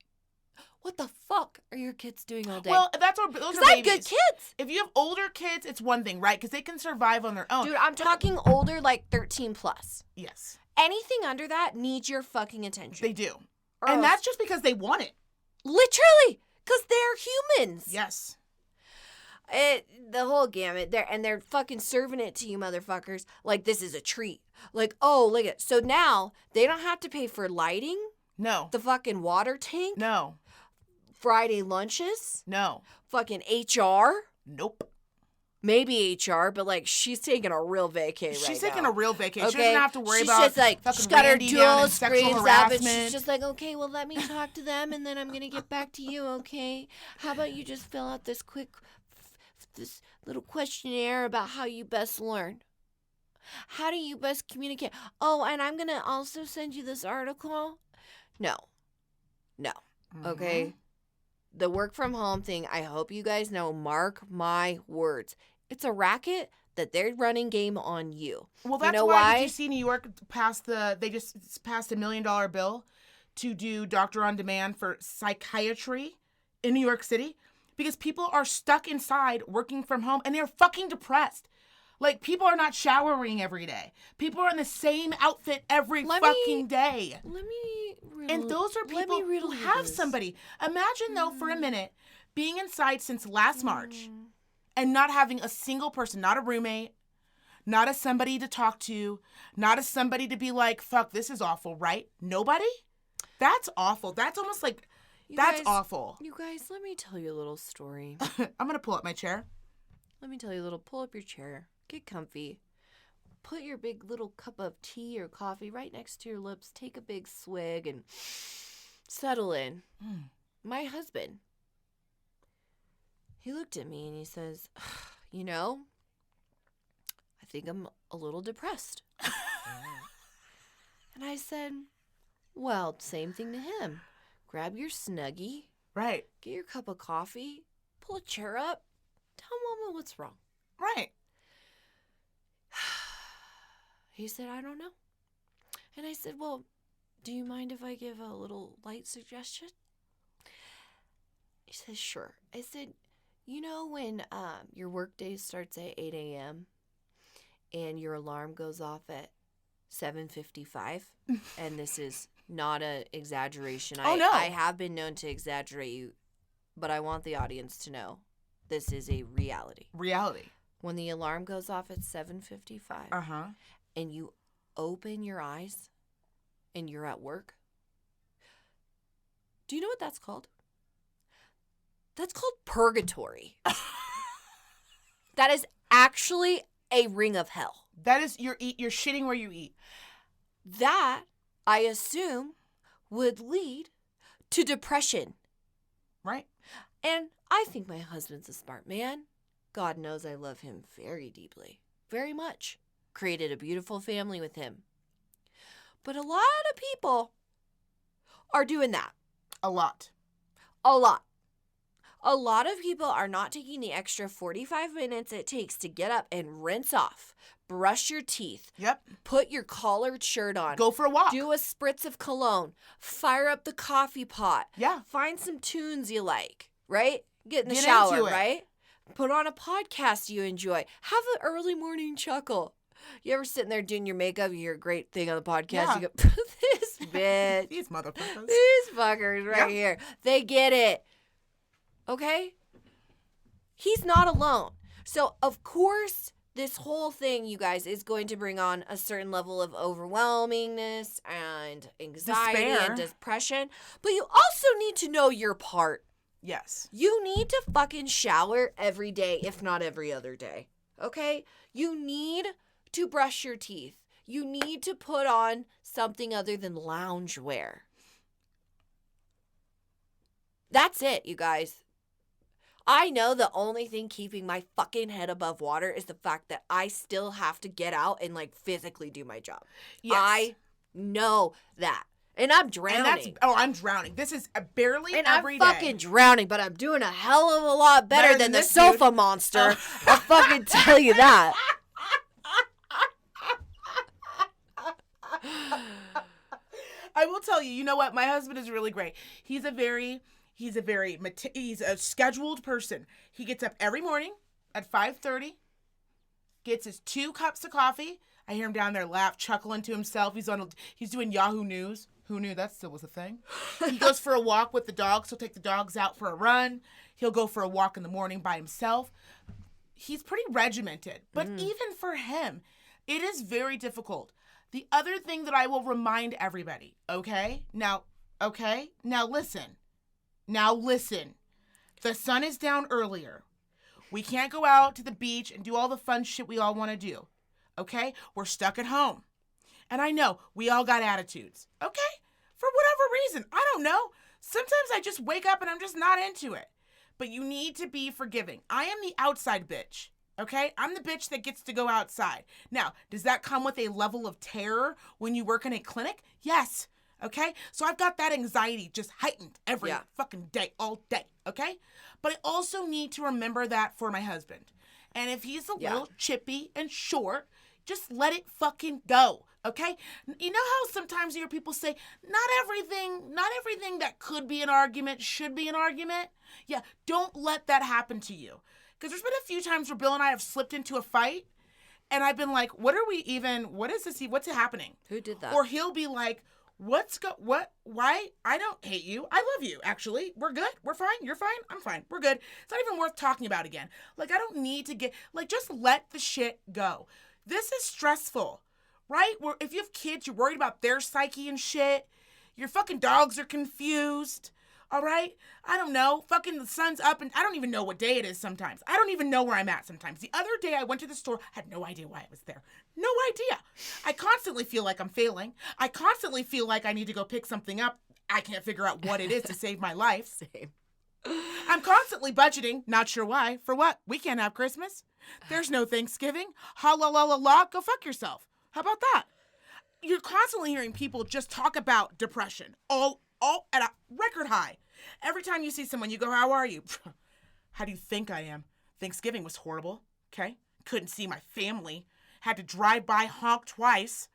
What the fuck are your kids doing all day? Well, those are babies. I have good kids. If you have older kids, it's one thing, right? Because they can survive on their own. Dude, I'm talking older, like 13 plus. Yes. Anything under that needs your fucking attention. They do. And that's just because they want it. Literally, because they're humans. Yes. The whole gamut there, and they're fucking serving it to you motherfuckers like this is a treat. Like, oh, look at, so now they don't have to pay for lighting. No. The fucking water tank. No. Friday lunches. No. Fucking HR. Nope. Maybe HR, but like she's taking a real vacay. She's right taking now. a real vacation. Okay? She doesn't have to worry she's about just like fucking she's got her Randy down dual and sexual screens up, and harassment. she's just like, okay, well, let me talk to them, and then I'm gonna get back to you. Okay, how about you just fill out this little questionnaire about how you best learn. How do you best communicate? Oh, and I'm gonna also send you this article. No. Okay. The work from home thing, I hope you guys know, mark my words. It's a racket that they're running game on you. Well, that's why did you see New York they just passed $1 million bill to do doctor on demand for psychiatry in New York City? Because people are stuck inside working from home and they're fucking depressed. Like, people are not showering every day. People are in the same outfit every fucking day. And those are people who have somebody. Imagine, though, for a minute, being inside since last March and not having a single person, not a roommate, not a somebody to talk to, not a somebody to be like, fuck, this is awful, right? Nobody? That's awful. That's almost like, that's awful. You guys, let me tell you a little story. I'm going to pull up my chair. Let me tell you a little, pull up your chair. Get comfy. Put your big little cup of tea or coffee right next to your lips. Take a big swig and settle in. My husband, he looked at me and he says, you know, I think I'm a little depressed. And I said, well, same thing to him. Grab your Snuggie. Right. Get your cup of coffee. Pull a chair up. Tell Mama what's wrong. Right. He said, I don't know. And I said, well, do you mind if I give a little light suggestion? He says, sure. I said, you know when your workday starts at 8 a.m. and your alarm goes off at 7:55, and this is not an exaggeration. Oh, no. I have been known to exaggerate you, but I want the audience to know this is a reality. Reality. When the alarm goes off at 7:55, and you open your eyes and you're at work, do you know what that's called? That's called purgatory. That is actually a ring of hell. That is, you're shitting where you eat. That, I assume, would lead to depression. Right. And I think my husband's a smart man. God knows I love him very deeply, very much. Created a beautiful family with him. But a lot of people are doing that. A lot. A lot. A lot of people are not taking the extra 45 minutes it takes to get up and rinse off, brush your teeth, put your collared shirt on, go for a walk, do a spritz of cologne, fire up the coffee pot, find some tunes you like, right? Get in the shower, right? Put on a podcast you enjoy. Have an early morning chuckle. You ever sitting there doing your makeup, you hear a great thing on the podcast, you go, this bitch. These motherfuckers. These fuckers right here. They get it. Okay? He's not alone. So, of course, this whole thing, you guys, is going to bring on a certain level of overwhelmingness and anxiety and depression. But you also need to know your part. Yes. You need to fucking shower every day, if not every other day. Okay? You need to brush your teeth. You need to put on something other than loungewear. That's it, you guys. I know the only thing keeping my fucking head above water is the fact that I still have to get out and like physically do my job. Yes. I know that. And I'm drowning. I'm drowning. This is barely and every I'm fucking drowning, but I'm doing a hell of a lot better than the sofa monster. I'll fucking tell you that. I will tell you, you know what? My husband is really great. He's a scheduled person. He gets up every morning at 5:30, gets his 2 cups of coffee. I hear him down there chuckling to himself. He's doing Yahoo News. Who knew that still was a thing? He goes for a walk with the dogs. He'll take the dogs out for a run. He'll go for a walk in the morning by himself. He's pretty regimented. But even for him, it is very difficult. The other thing that I will remind everybody, okay? Now listen. The sun is down earlier. We can't go out to the beach and do all the fun shit we all want to do, okay? We're stuck at home. And I know we all got attitudes, okay? For whatever reason. I don't know. Sometimes I just wake up and I'm just not into it. But you need to be forgiving. I am the outside bitch, okay? I'm the bitch that gets to go outside. Now, does that come with a level of terror when you work in a clinic? Yes, okay? So I've got that anxiety just heightened every fucking day, all day, okay? But I also need to remember that for my husband. And if he's a little chippy and short, just let it fucking go, okay? You know how sometimes you hear people say, not everything that could be an argument should be an argument? Yeah, don't let that happen to you. Because there's been a few times where Bill and I have slipped into a fight, and I've been like, what is this, what's happening? Who did that? Or he'll be like, why? I don't hate you. I love you, actually. We're good. We're fine. You're fine. I'm fine. We're good. It's not even worth talking about again. Like, I don't need to just let the shit go. This is stressful, right? Where if you have kids, you're worried about their psyche and shit. Your fucking dogs are confused, all right? I don't know. Fucking the sun's up, and I don't even know what day it is sometimes. I don't even know where I'm at sometimes. The other day I went to the store, had no idea why I was there. No idea. I constantly feel like I'm failing. I constantly feel like I need to go pick something up. I can't figure out what it is to save my life. Same. I'm constantly budgeting, not sure why. For what? We can't have Christmas. There's no Thanksgiving. Ha la la la la, go fuck yourself. How about that? You're constantly hearing people just talk about depression, all at a record high. Every time you see someone, you go, how are you? How do you think I am? Thanksgiving was horrible, okay? Couldn't see my family. Had to drive by, honk twice.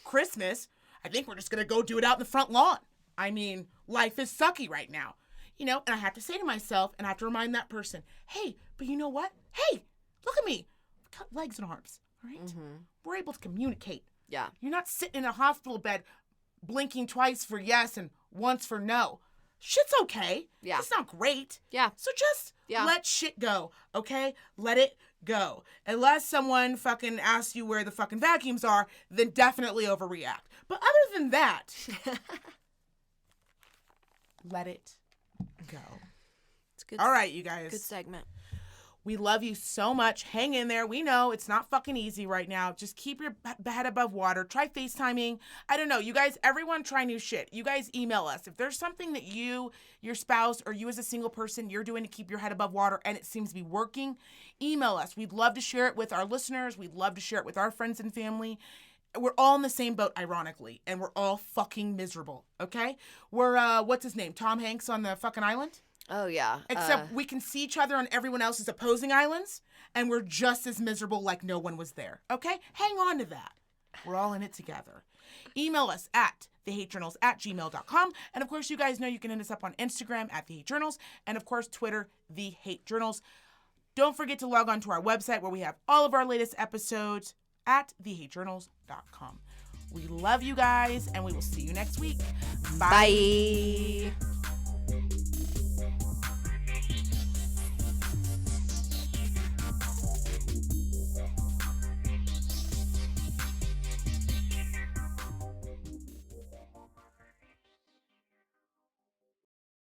Christmas, I think we're just going to go do it out in the front lawn. I mean, life is sucky right now. You know, and I have to say to myself, and I have to remind that person, hey, but you know what? Hey, look at me. We got legs and arms, all right? Mm-hmm. We're able to communicate. Yeah. You're not sitting in a hospital bed blinking twice for yes and once for no. Shit's okay. Yeah. It's not great. Yeah. So just let shit go, okay? Let it go. Unless someone fucking asks you where the fucking vacuums are, then definitely overreact. But other than that, let it go. It's good. All right, you guys. Good segment. We love you so much. Hang in there. We know it's not fucking easy right now. Just keep your head above water. Try FaceTiming. I don't know. You guys, everyone try new shit. You guys email us. If there's something that you, your spouse, or you as a single person, you're doing to keep your head above water and it seems to be working, email us. We'd love to share it with our listeners. We'd love to share it with our friends and family. We're all in the same boat, ironically, and we're all fucking miserable, okay? We're, what's his name? Tom Hanks on the fucking island? Oh, yeah. Except we can see each other on everyone else's opposing islands, and we're just as miserable like no one was there. Okay? Hang on to that. We're all in it together. Email us at thehatejournals@gmail.com. And, of course, you guys know you can hit us up on Instagram at thehatejournals, and, of course, Twitter, thehatejournals. Don't forget to log on to our website where we have all of our latest episodes at thehatejournals.com. We love you guys, and we will see you next week. Bye. Bye.